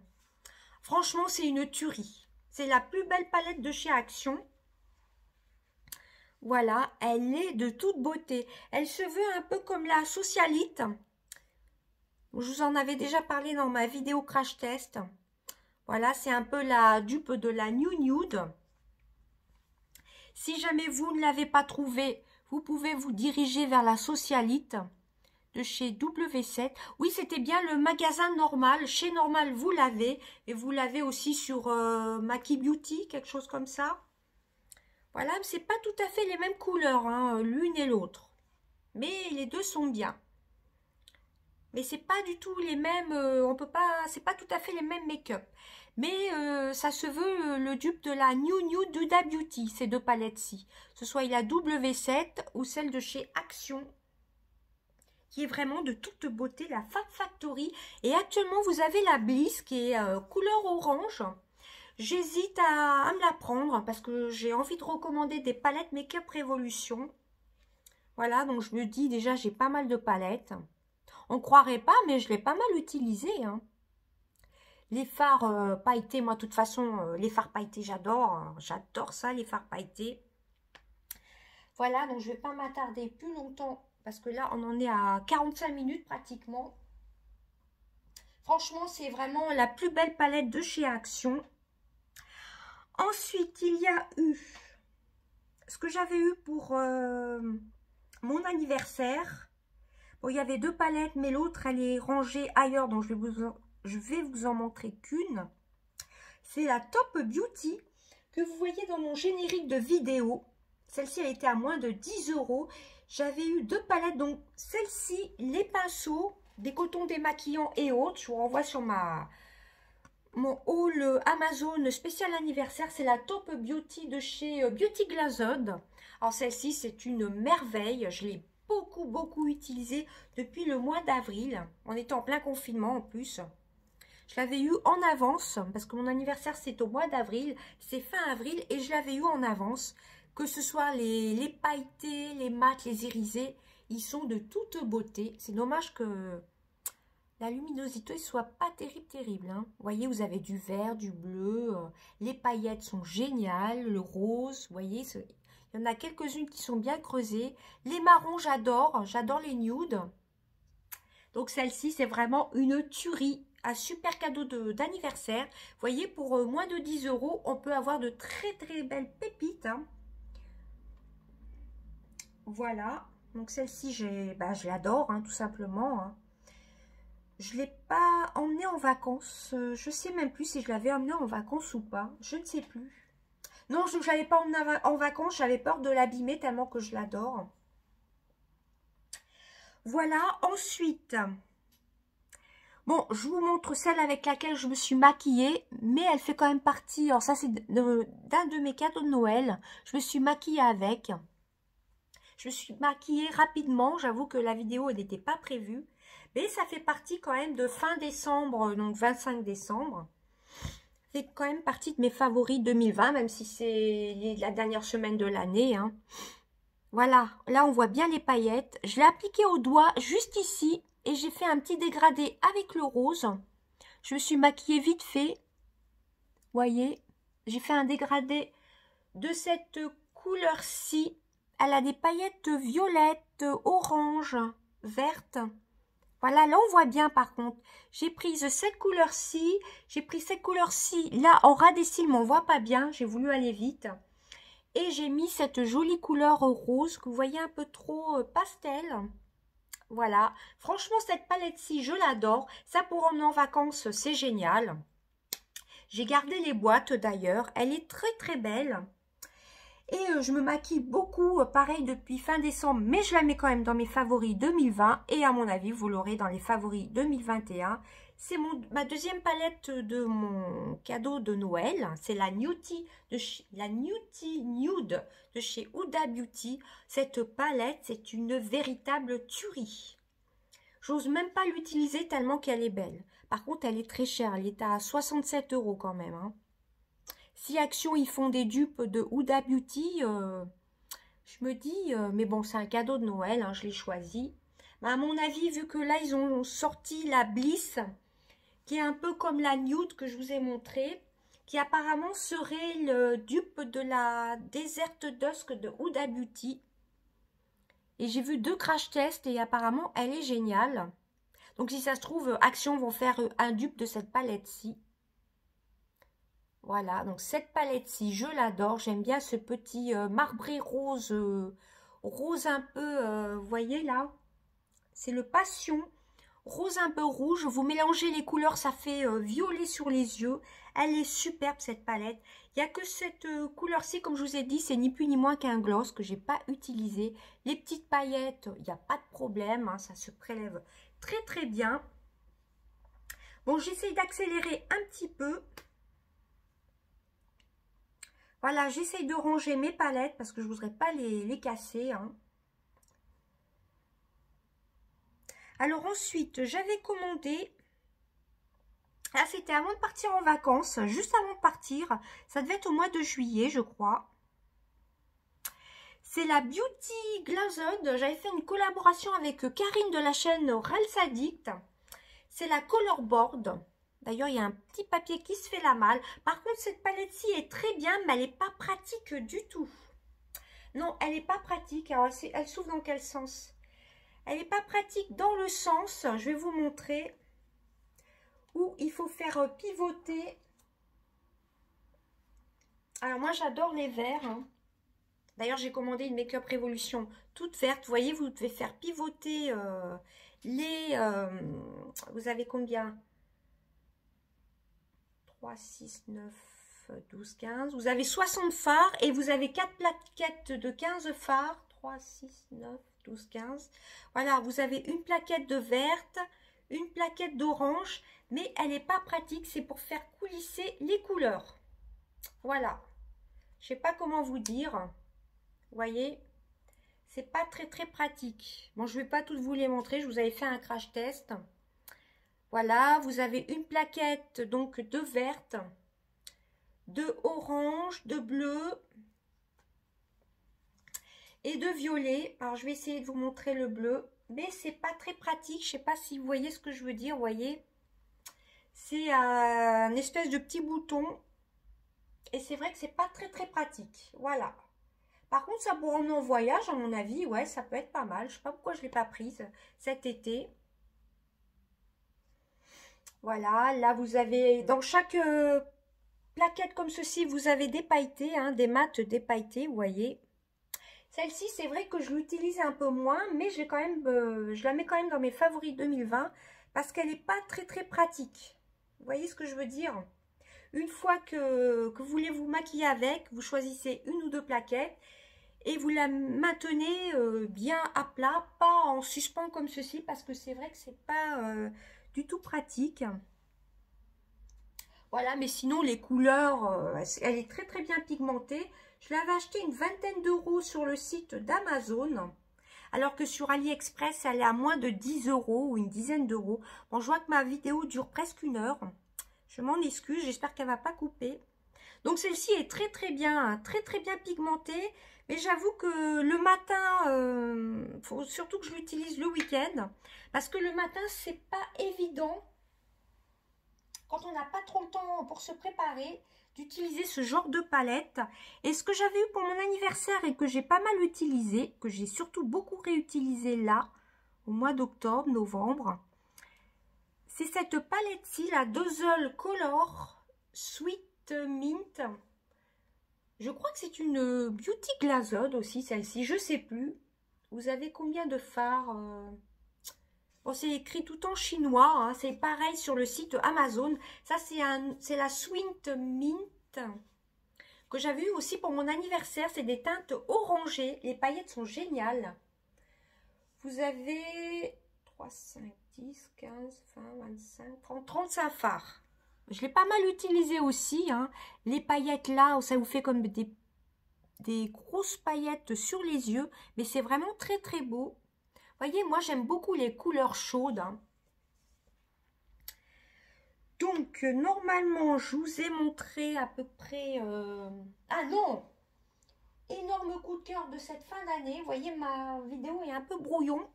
Franchement, c'est une tuerie. C'est la plus belle palette de chez Action. Voilà, elle est de toute beauté. Elle se veut un peu comme la Socialite. Je vous en avais déjà parlé dans ma vidéo crash test. Voilà, c'est un peu la dupe de la New Nude. Si jamais vous ne l'avez pas trouvée, vous pouvez vous diriger vers la Socialite de chez W7. Oui, c'était bien le magasin Normal. Chez Normal, vous l'avez. Et vous l'avez aussi sur Maki Beauty, quelque chose comme ça. Voilà, c'est pas tout à fait les mêmes couleurs, hein, l'une et l'autre. Mais les deux sont bien. Mais c'est pas du tout les mêmes, on peut pas, c'est pas tout à fait les mêmes make-up. Mais ça se veut le dupe de la New Nude Huda Beauty, ces deux palettes-ci. Ce soit la W7 ou celle de chez Action, qui est vraiment de toute beauté, la Fab Factory. Et actuellement, vous avez la Bliss qui est couleur orange. J'hésite à me la prendre parce que j'ai envie de recommander des palettes Make-up Révolution. Voilà, donc je me dis déjà, j'ai pas mal de palettes. On ne croirait pas, mais je l'ai pas mal utilisé. Hein. Les fards pailletés, moi, de toute façon, les fards pailletés, j'adore. Hein. J'adore ça, les fards pailletés. Voilà, donc je ne vais pas m'attarder plus longtemps parce que là, on en est à 45 minutes pratiquement. Franchement, c'est vraiment la plus belle palette de chez Action. Ensuite, il y a eu ce que j'avais eu pour mon anniversaire. Bon, il y avait 2 palettes, mais l'autre, elle est rangée ailleurs, donc je vais vous en montrer qu'une. C'est la Top Beauty que vous voyez dans mon générique de vidéo. Celle-ci, elle était à moins de 10 €. J'avais eu 2 palettes, donc celle-ci, les pinceaux, des cotons démaquillants et autres. Je vous renvoie sur mon haul Amazon spécial anniversaire. C'est la Top Beauty de chez Beauty Glazed. Alors celle-ci, c'est une merveille. Je l'ai beaucoup utilisée depuis le mois d'avril. On était en plein confinement en plus. Je l'avais eu en avance parce que mon anniversaire c'est au mois d'avril. C'est fin avril et je l'avais eu en avance. Que ce soit les pailletés, les mats, les irisés. Ils sont de toute beauté. C'est dommage que la luminosité soit pas terrible. Hein. Vous voyez, vous avez du vert, du bleu. Les paillettes sont géniales. Le rose, vous voyez, il y en a quelques-unes qui sont bien creusées. Les marrons, j'adore. J'adore les nudes. Donc celle-ci, c'est vraiment une tuerie. Un super cadeau d'anniversaire. Vous voyez, pour moins de 10 €, on peut avoir de très belles pépites. Hein. Voilà. Donc celle-ci, je l'adore, hein, tout simplement. Hein. Je ne l'ai pas emmenée en vacances. Je ne sais même plus si je l'avais emmenée en vacances ou pas. Je ne sais plus. Non, je ne l'avais pas emmenée en vacances. J'avais peur de l'abîmer tellement que je l'adore. Voilà. Ensuite, bon, je vous montre celle avec laquelle je me suis maquillée. Mais elle fait quand même partie. Alors ça, c'est d'un de mes cadeaux de Noël. Je me suis maquillée avec. Je me suis maquillée rapidement. J'avoue que la vidéo n'était pas prévue. Mais ça fait partie quand même de fin décembre, donc 25 décembre. C'est quand même partie de mes favoris 2020, même si c'est la dernière semaine de l'année. Hein. Voilà, là on voit bien les paillettes. Je l'ai appliqué au doigt juste ici et j'ai fait un petit dégradé avec le rose. Je me suis maquillée vite fait. Vous voyez, j'ai fait un dégradé de cette couleur-ci. Elle a des paillettes violettes, orange, vertes. Voilà, là on voit bien par contre. J'ai pris cette couleur-ci, j'ai pris cette couleur-ci. Là en ras des cils, mais on voit pas bien. J'ai voulu aller vite. Et j'ai mis cette jolie couleur rose que vous voyez un peu trop pastel. Voilà. Franchement, cette palette-ci, je l'adore. Ça pour emmener en vacances, c'est génial. J'ai gardé les boîtes d'ailleurs. Elle est très belle. Et je me maquille beaucoup, pareil, depuis fin décembre, mais je la mets quand même dans mes favoris 2020. Et à mon avis, vous l'aurez dans les favoris 2021. C'est ma deuxième palette de mon cadeau de Noël. C'est la Nudie Nude de chez Huda Beauty. Cette palette, c'est une véritable tuerie. J'ose même pas l'utiliser tellement qu'elle est belle. Par contre, elle est très chère. Elle est à 67 € quand même, hein. Si Action, ils font des dupes de Huda Beauty, je me dis, mais bon, c'est un cadeau de Noël, hein, je l'ai choisi. Mais à mon avis, vu que là, ils ont sorti la Bliss, qui est un peu comme la Nude que je vous ai montré, qui apparemment serait le dupe de la Desert Dusk de Huda Beauty. Et j'ai vu 2 crash tests et apparemment, elle est géniale. Donc, si ça se trouve, Action vont faire un dupe de cette palette-ci. Voilà, donc cette palette-ci, je l'adore. J'aime bien ce petit marbré rose, rose un peu, vous voyez là, c'est le passion, rose un peu rouge. Vous mélangez les couleurs, ça fait violet sur les yeux. Elle est superbe cette palette. Il n'y a que cette couleur-ci, comme je vous ai dit, c'est ni plus ni moins qu'un gloss que j'ai pas utilisé. Les petites paillettes, il n'y a pas de problème, hein, ça se prélève très bien. Bon, j'essaye d'accélérer un petit peu. Voilà, j'essaye de ranger mes palettes parce que je ne voudrais pas les casser. Hein. Alors ensuite, j'avais commandé... Ah, c'était avant de partir en vacances, juste avant de partir. Ça devait être au mois de juillet, je crois. C'est la Beauty Glazed. J'avais fait une collaboration avec Karine de la chaîne Rels Addict. C'est la Colorboard. D'ailleurs, il y a un petit papier qui se fait la malle. Par contre, cette palette-ci est très bien, mais elle n'est pas pratique du tout. Non, elle n'est pas pratique. Alors, elle s'ouvre dans quel sens? Elle n'est pas pratique dans le sens, je vais vous montrer, où il faut faire pivoter. Alors, moi, j'adore les verts. Hein. D'ailleurs, j'ai commandé une Make-up Révolution toute verte. Vous voyez, vous devez faire pivoter vous avez combien? 3, 6, 9, 12, 15. Vous avez 60 fards et vous avez 4 plaquettes de 15 fards. 3, 6, 9, 12, 15. Voilà, vous avez une plaquette de verte, une plaquette d'orange, mais elle n'est pas pratique. C'est pour faire coulisser les couleurs. Voilà. Je sais pas comment vous dire. Vous voyez, c'est pas très pratique. Bon, je vais pas toutes vous les montrer. Je vous avais fait un crash test. Voilà, vous avez une plaquette donc de verte, de orange, de bleu et de violet. Alors, je vais essayer de vous montrer le bleu. Mais c'est pas très pratique. Je sais pas si vous voyez ce que je veux dire. Vous voyez, c'est un espèce de petit bouton. Et c'est vrai que c'est pas très pratique. Voilà. Par contre, ça pour emmener en voyage, à mon avis, ouais, ça peut être pas mal. Je sais pas pourquoi je l'ai pas prise cet été. Voilà, là vous avez, dans chaque plaquette comme ceci, vous avez des pailletés, hein, des mattes dépailletées, vous voyez. Celle-ci, c'est vrai que je l'utilise un peu moins, mais j'ai quand même, je la mets quand même dans mes favoris 2020 parce qu'elle n'est pas très pratique. Vous voyez ce que je veux dire? Une fois que vous voulez vous maquiller avec, vous choisissez une ou deux plaquettes et vous la maintenez bien à plat, pas en suspens comme ceci, parce que c'est vrai que c'est pas du tout pratique. Voilà, mais sinon les couleurs, elle est très bien pigmentée. Je l'avais acheté une vingtaine d'euros sur le site d'Amazon, alors que sur AliExpress, elle est à moins de 10 euros ou une dizaine d'euros. Bon, je vois que ma vidéo dure presque 1 heure. Je m'en excuse, j'espère qu'elle ne va pas couper. Donc celle-ci est très bien, très bien pigmentée. Mais j'avoue que le matin, faut surtout que je l'utilise le week-end. Parce que le matin, c'est pas évident, quand on n'a pas trop le temps pour se préparer, d'utiliser ce genre de palette. Et ce que j'avais eu pour mon anniversaire et que j'ai pas mal utilisé, que j'ai surtout beaucoup réutilisé là, au mois d'octobre, novembre, c'est cette palette-ci, la Dozzle Color Sweet Mint. Je crois que c'est une Beauty Glazed aussi, celle-ci, je sais plus. Vous avez combien de fards? Bon, c'est écrit tout en chinois, hein. C'est pareil sur le site Amazon. Ça, c'est la Sweet Mint que j'avais eu aussi pour mon anniversaire. C'est des teintes orangées. Les paillettes sont géniales. Vous avez 3, 5, 10, 15, 20, 25, 30, 35 fards. Je l'ai pas mal utilisé aussi, hein. Les paillettes là, ça vous fait comme des grosses paillettes sur les yeux. Mais c'est vraiment très beau. Voyez, moi j'aime beaucoup les couleurs chaudes, hein. Donc normalement je vous ai montré à peu près ah non, énorme coup de cœur de cette fin d'année. Vous voyez, ma vidéo est un peu brouillon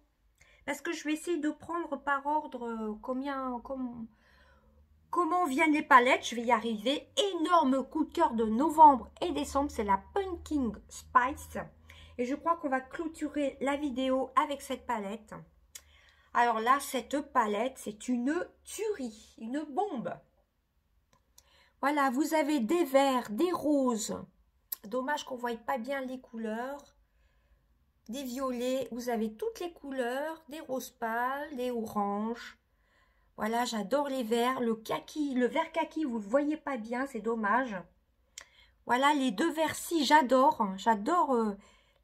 parce que je vais essayer de prendre par ordre comment viennent les palettes. Je vais y arriver. Énorme coup de cœur de novembre et décembre, c'est la Pumpkin Spice. Et je crois qu'on va clôturer la vidéo avec cette palette. Alors là, cette palette, c'est une tuerie, une bombe. Voilà, vous avez des verts, des roses. Dommage qu'on ne voie pas bien les couleurs. Des violets, vous avez toutes les couleurs. Des roses pâles, des oranges. Voilà, j'adore les verts. Le kaki, le vert kaki, vous ne le voyez pas bien, c'est dommage. Voilà, les deux verts-ci, j'adore. J'adore...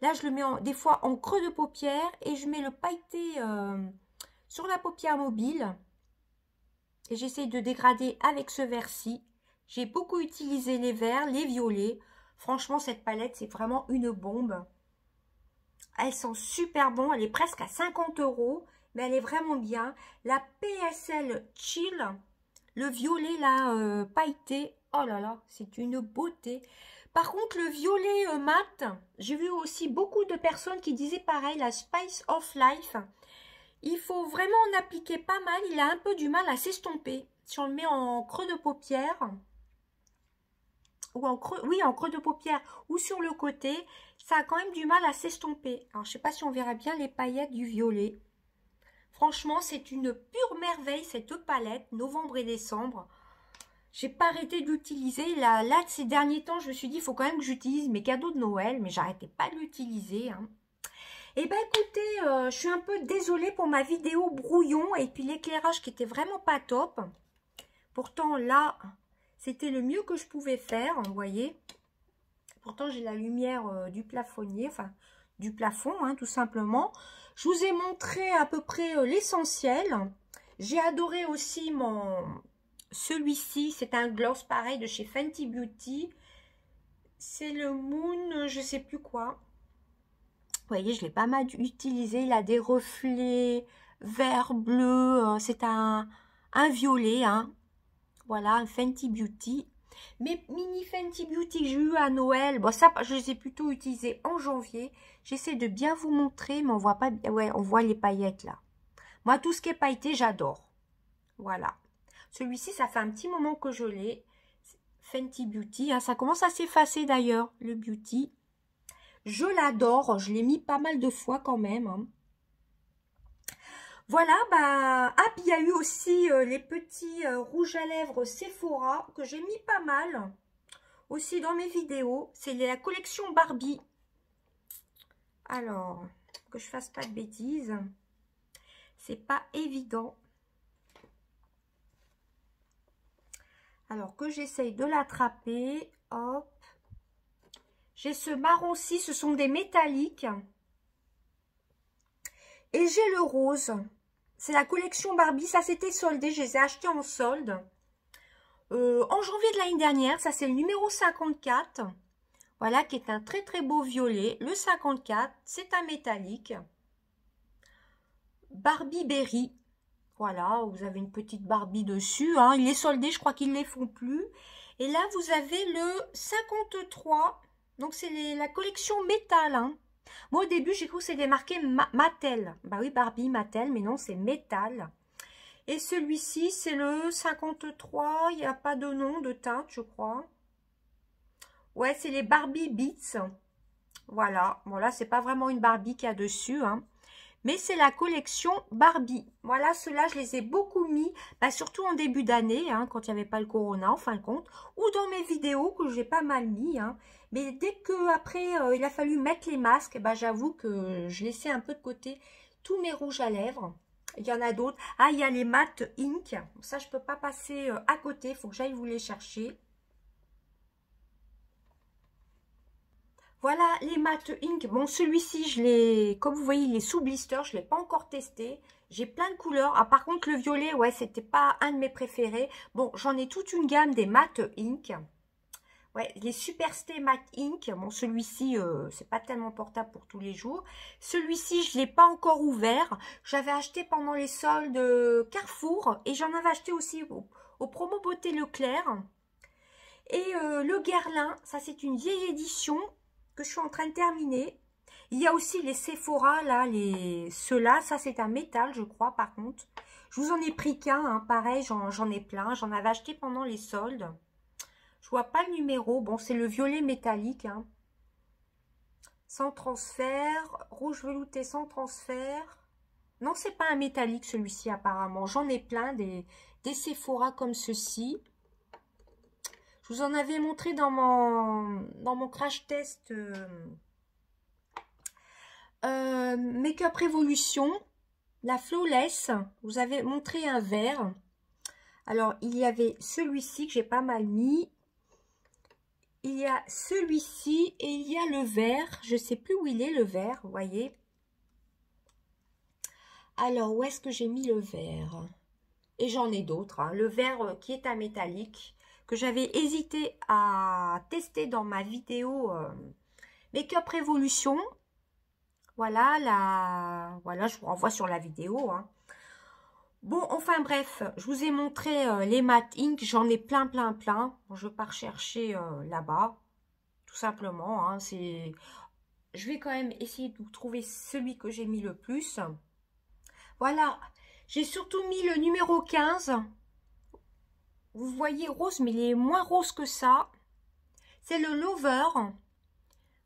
Là, je le mets des fois en creux de paupière et je mets le pailleté sur la paupière mobile. Et j'essaye de dégrader avec ce vert-ci. J'ai beaucoup utilisé les verts, les violets. Franchement, cette palette, c'est vraiment une bombe. Elle sent super bon. Elle est presque à 50 euros, mais elle est vraiment bien. La PSL Chill, le violet là, pailleté. Oh là là, c'est une beauté. Par contre, le violet mat, j'ai vu aussi beaucoup de personnes qui disaient pareil, la Spice of Life. Il faut vraiment en appliquer pas mal. Il a un peu du mal à s'estomper. Si on le met en creux de paupière, ou en creux, oui, en creux de paupière, ou sur le côté, ça a quand même du mal à s'estomper. Alors, je ne sais pas si on verra bien les paillettes du violet. Franchement, c'est une pure merveille, cette palette, novembre et décembre. J'ai pas arrêté de l'utiliser. Là, ces derniers temps, je me suis dit, il faut quand même que j'utilise mes cadeaux de Noël, mais j'arrêtais pas de l'utiliser, hein. Et ben écoutez, je suis un peu désolée pour ma vidéo brouillon et puis l'éclairage qui était vraiment pas top. Pourtant là, c'était le mieux que je pouvais faire, vous voyez. Pourtant j'ai la lumière du plafonnier, enfin du plafond, hein, tout simplement. Je vous ai montré à peu près l'essentiel. J'ai adoré aussi celui-ci, c'est un gloss pareil de chez Fenty Beauty. C'est le Moon, je sais plus quoi. Vous voyez, je l'ai pas mal utilisé. Il a des reflets vert, bleu. C'est un violet, hein. Voilà, un Fenty Beauty. Mes mini Fenty Beauty que j'ai eu à Noël, bon ça je les ai plutôt utilisés en janvier. J'essaie de bien vous montrer, mais on voit pas, ouais, on voit les paillettes là. Moi tout ce qui est pailleté, j'adore. Voilà. Celui-ci, ça fait un petit moment que je l'ai. Fenty Beauty, hein, ça commence à s'effacer d'ailleurs, le Beauty. Je l'adore, je l'ai mis pas mal de fois quand même. Hein. Voilà, bah, ah, puis il y a eu aussi les petits rouges à lèvres Sephora que j'ai mis pas mal aussi dans mes vidéos. C'est la collection Barbie. Alors, que je fasse pas de bêtises. C'est pas évident. Alors que j'essaye de l'attraper. Hop. J'ai ce marron-ci, ce sont des métalliques. Et j'ai le rose. C'est la collection Barbie. Ça, c'était soldé. Je les ai achetés en solde. En janvier de l'année dernière. Ça, c'est le numéro 54. Voilà, qui est un très très beau violet. Le 54, c'est un métallique. Barbie Berry. Voilà, vous avez une petite Barbie dessus. Hein. Il est soldé, je crois qu'ils ne les font plus. Et là, vous avez le 53. Donc, c'est la collection métal. Hein. Moi, au début, j'ai cru que c'était marqué Mattel. Bah oui, Barbie, Mattel, mais non, c'est métal. Et celui-ci, c'est le 53. Il n'y a pas de nom de teinte, je crois. Ouais, c'est les Barbie Beats. Voilà. Bon, là, c'est pas vraiment une Barbie qu'il y a dessus, hein. Mais c'est la collection Barbie. Voilà, ceux-là, je les ai beaucoup mis, bah, surtout en début d'année, hein, quand il n'y avait pas le corona, en fin de compte, ou dans mes vidéos que j'ai pas mal mis. Hein. Mais dès que après il a fallu mettre les masques, bah, j'avoue que je laissais un peu de côté tous mes rouges à lèvres. Il y en a d'autres. Ah, il y a les Matte Ink. Ça, je peux pas passer à côté. Il faut que j'aille vous les chercher. Voilà les Matte Ink. Bon, celui-ci, je l'ai, comme vous voyez, il est sous blister. Je ne l'ai pas encore testé. J'ai plein de couleurs. Ah, par contre, le violet, ouais, c'était pas un de mes préférés. Bon, j'en ai toute une gamme des Matte Ink. Ouais, les Superstay Matte Ink. Bon, celui-ci, c'est pas tellement portable pour tous les jours. Celui-ci, je ne l'ai pas encore ouvert. J'avais acheté pendant les soldes Carrefour. Et j'en avais acheté aussi au promo beauté Leclerc. Et le Guerlain, ça c'est une vieille édition que je suis en train de terminer. Il y a aussi les Sephora, là, ceux-là, ça c'est un métal, je crois, par contre. Je vous en ai pris qu'un, hein, pareil, j'en ai plein. J'en avais acheté pendant les soldes. Je vois pas le numéro. Bon, c'est le violet métallique, hein. Sans transfert, rouge velouté sans transfert. Non, c'est pas un métallique celui-ci apparemment. J'en ai plein, des Sephora comme ceci. Je vous en avais montré dans mon crash test Make-up Révolution, la Flawless. Vous avez montré un vert. Alors, il y avait celui-ci que j'ai pas mal mis. Il y a celui-ci et il y a le vert. Je ne sais plus où il est le vert, vous voyez. Alors, où est-ce que j'ai mis le vert? Et j'en ai d'autres. Hein. Le vert qui est un métallique, que j'avais hésité à tester dans ma vidéo Make-up Révolution. Voilà, voilà, je vous renvoie sur la vidéo. Hein. Bon, enfin bref, je vous ai montré les Matte Ink. J'en ai plein. Bon, je pars chercher là-bas, tout simplement. Hein, je vais quand même essayer de vous trouver celui que j'ai mis le plus. Voilà, j'ai surtout mis le numéro 15. Vous voyez rose, mais il est moins rose que ça. C'est le Lover.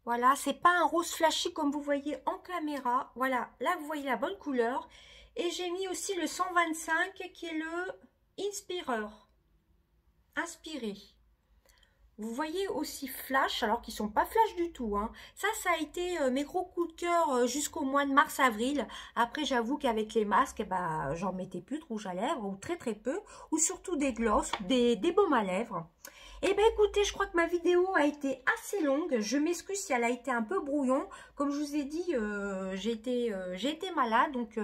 Voilà, c'est pas un rose flashy comme vous voyez en caméra. Voilà, là vous voyez la bonne couleur. Et j'ai mis aussi le 125 qui est le Inspirer. Inspiré. Vous voyez aussi flash, alors qu'ils sont pas flash du tout. Hein. Ça a été mes gros coups de cœur jusqu'au mois de mars-avril. Après, j'avoue qu'avec les masques, bah, j'en mettais plus de rouge à lèvres, ou très peu, ou surtout des glosses, des baumes à lèvres. Et bien écoutez, je crois que ma vidéo a été assez longue. Je m'excuse si elle a été un peu brouillon. Comme je vous ai dit, j'ai été malade, donc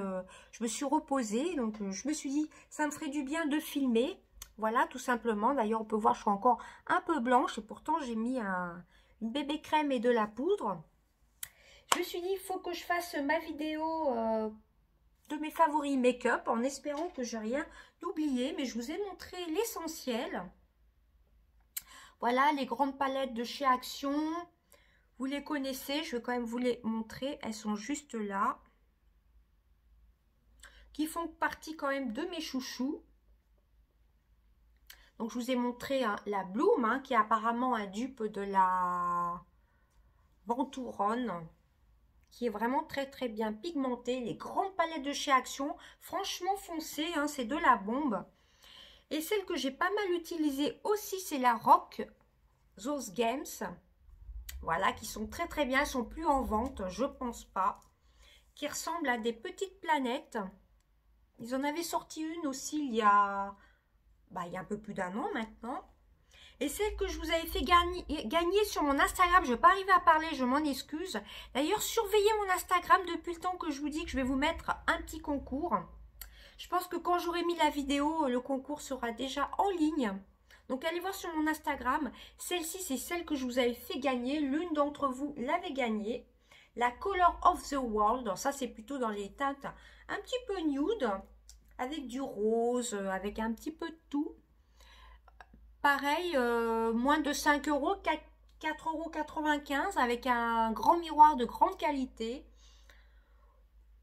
je me suis reposée. Donc je me suis dit, ça me ferait du bien de filmer. Voilà, tout simplement. D'ailleurs, on peut voir, je suis encore un peu blanche. Et pourtant, j'ai mis une bébé crème et de la poudre. Je me suis dit, il faut que je fasse ma vidéo de mes favoris make-up. En espérant que j'ai rien oublié. Mais je vous ai montré l'essentiel. Voilà les grandes palettes de chez Action. Vous les connaissez, je vais quand même vous les montrer. Elles sont juste là. Qui font partie quand même de mes chouchous. Donc je vous ai montré hein, la Bloom, hein, qui est apparemment un dupe de la Venturonne, qui est vraiment très très bien pigmentée. Les grandes palettes de chez Action, franchement foncées, hein, c'est de la bombe. Et celle que j'ai pas mal utilisée aussi, c'est la Rock Those Games. Voilà, qui sont très très bien, elles sont plus en vente, je pense pas. Qui ressemblent à des petites planètes. Ils en avaient sorti une aussi il y a un peu plus d'1 an maintenant. Et celle que je vous avais fait gagner sur mon Instagram, je ne vais pas arriver à parler, je m'en excuse. D'ailleurs, surveillez mon Instagram depuis le temps que je vous dis que je vais vous mettre un petit concours. Je pense que quand j'aurai mis la vidéo, le concours sera déjà en ligne. Donc, allez voir sur mon Instagram. Celle-ci, c'est celle que je vous avais fait gagner. L'une d'entre vous l'avait gagnée. La Color of the World. Alors, ça, c'est plutôt dans les teintes un petit peu nude. Avec du rose, avec un petit peu de tout. Pareil, moins de 5 €, 4,95 € avec un grand miroir de grande qualité.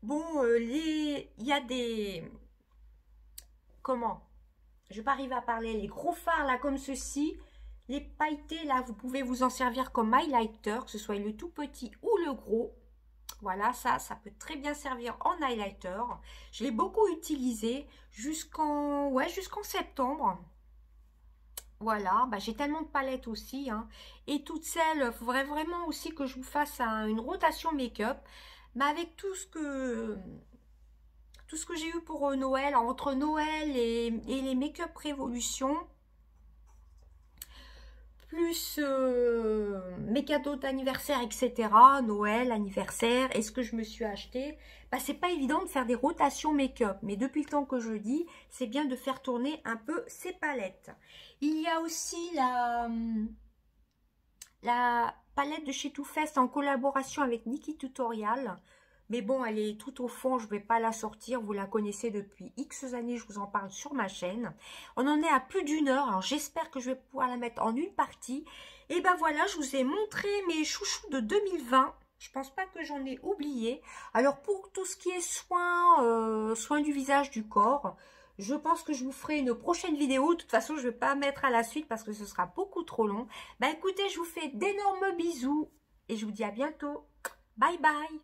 Bon, il y a des... Comment? Je vais pas arriver à parler. Les gros fards là comme ceci. Les pailletés là, vous pouvez vous en servir comme highlighter, que ce soit le tout petit ou le gros. Voilà, ça peut très bien servir en highlighter. Je l'ai beaucoup utilisé jusqu'en septembre. Voilà, j'ai tellement de palettes aussi. Hein. Et toutes celles, il faudrait vraiment aussi que je vous fasse une rotation make-up. Mais avec tout ce que j'ai eu pour Noël, entre Noël et les make-up Révolution, plus mes cadeaux d'anniversaire, etc. Noël, anniversaire, et ce que je me suis acheté, c'est pas évident de faire des rotations make-up. Mais depuis le temps que je dis, c'est bien de faire tourner un peu ces palettes. Il y a aussi la palette de chez Too Faced en collaboration avec Nikki Tutorial. Mais bon, elle est tout au fond, je ne vais pas la sortir. Vous la connaissez depuis X années, je vous en parle sur ma chaîne. On en est à plus d'1 heure, alors j'espère que je vais pouvoir la mettre en une partie. Et ben voilà, je vous ai montré mes chouchous de 2020. Je pense pas que j'en ai oublié. Alors pour tout ce qui est soins du visage, du corps, je pense que je vous ferai une prochaine vidéo. De toute façon, je ne vais pas mettre à la suite parce que ce sera beaucoup trop long. Écoutez, je vous fais d'énormes bisous et je vous dis à bientôt. Bye bye.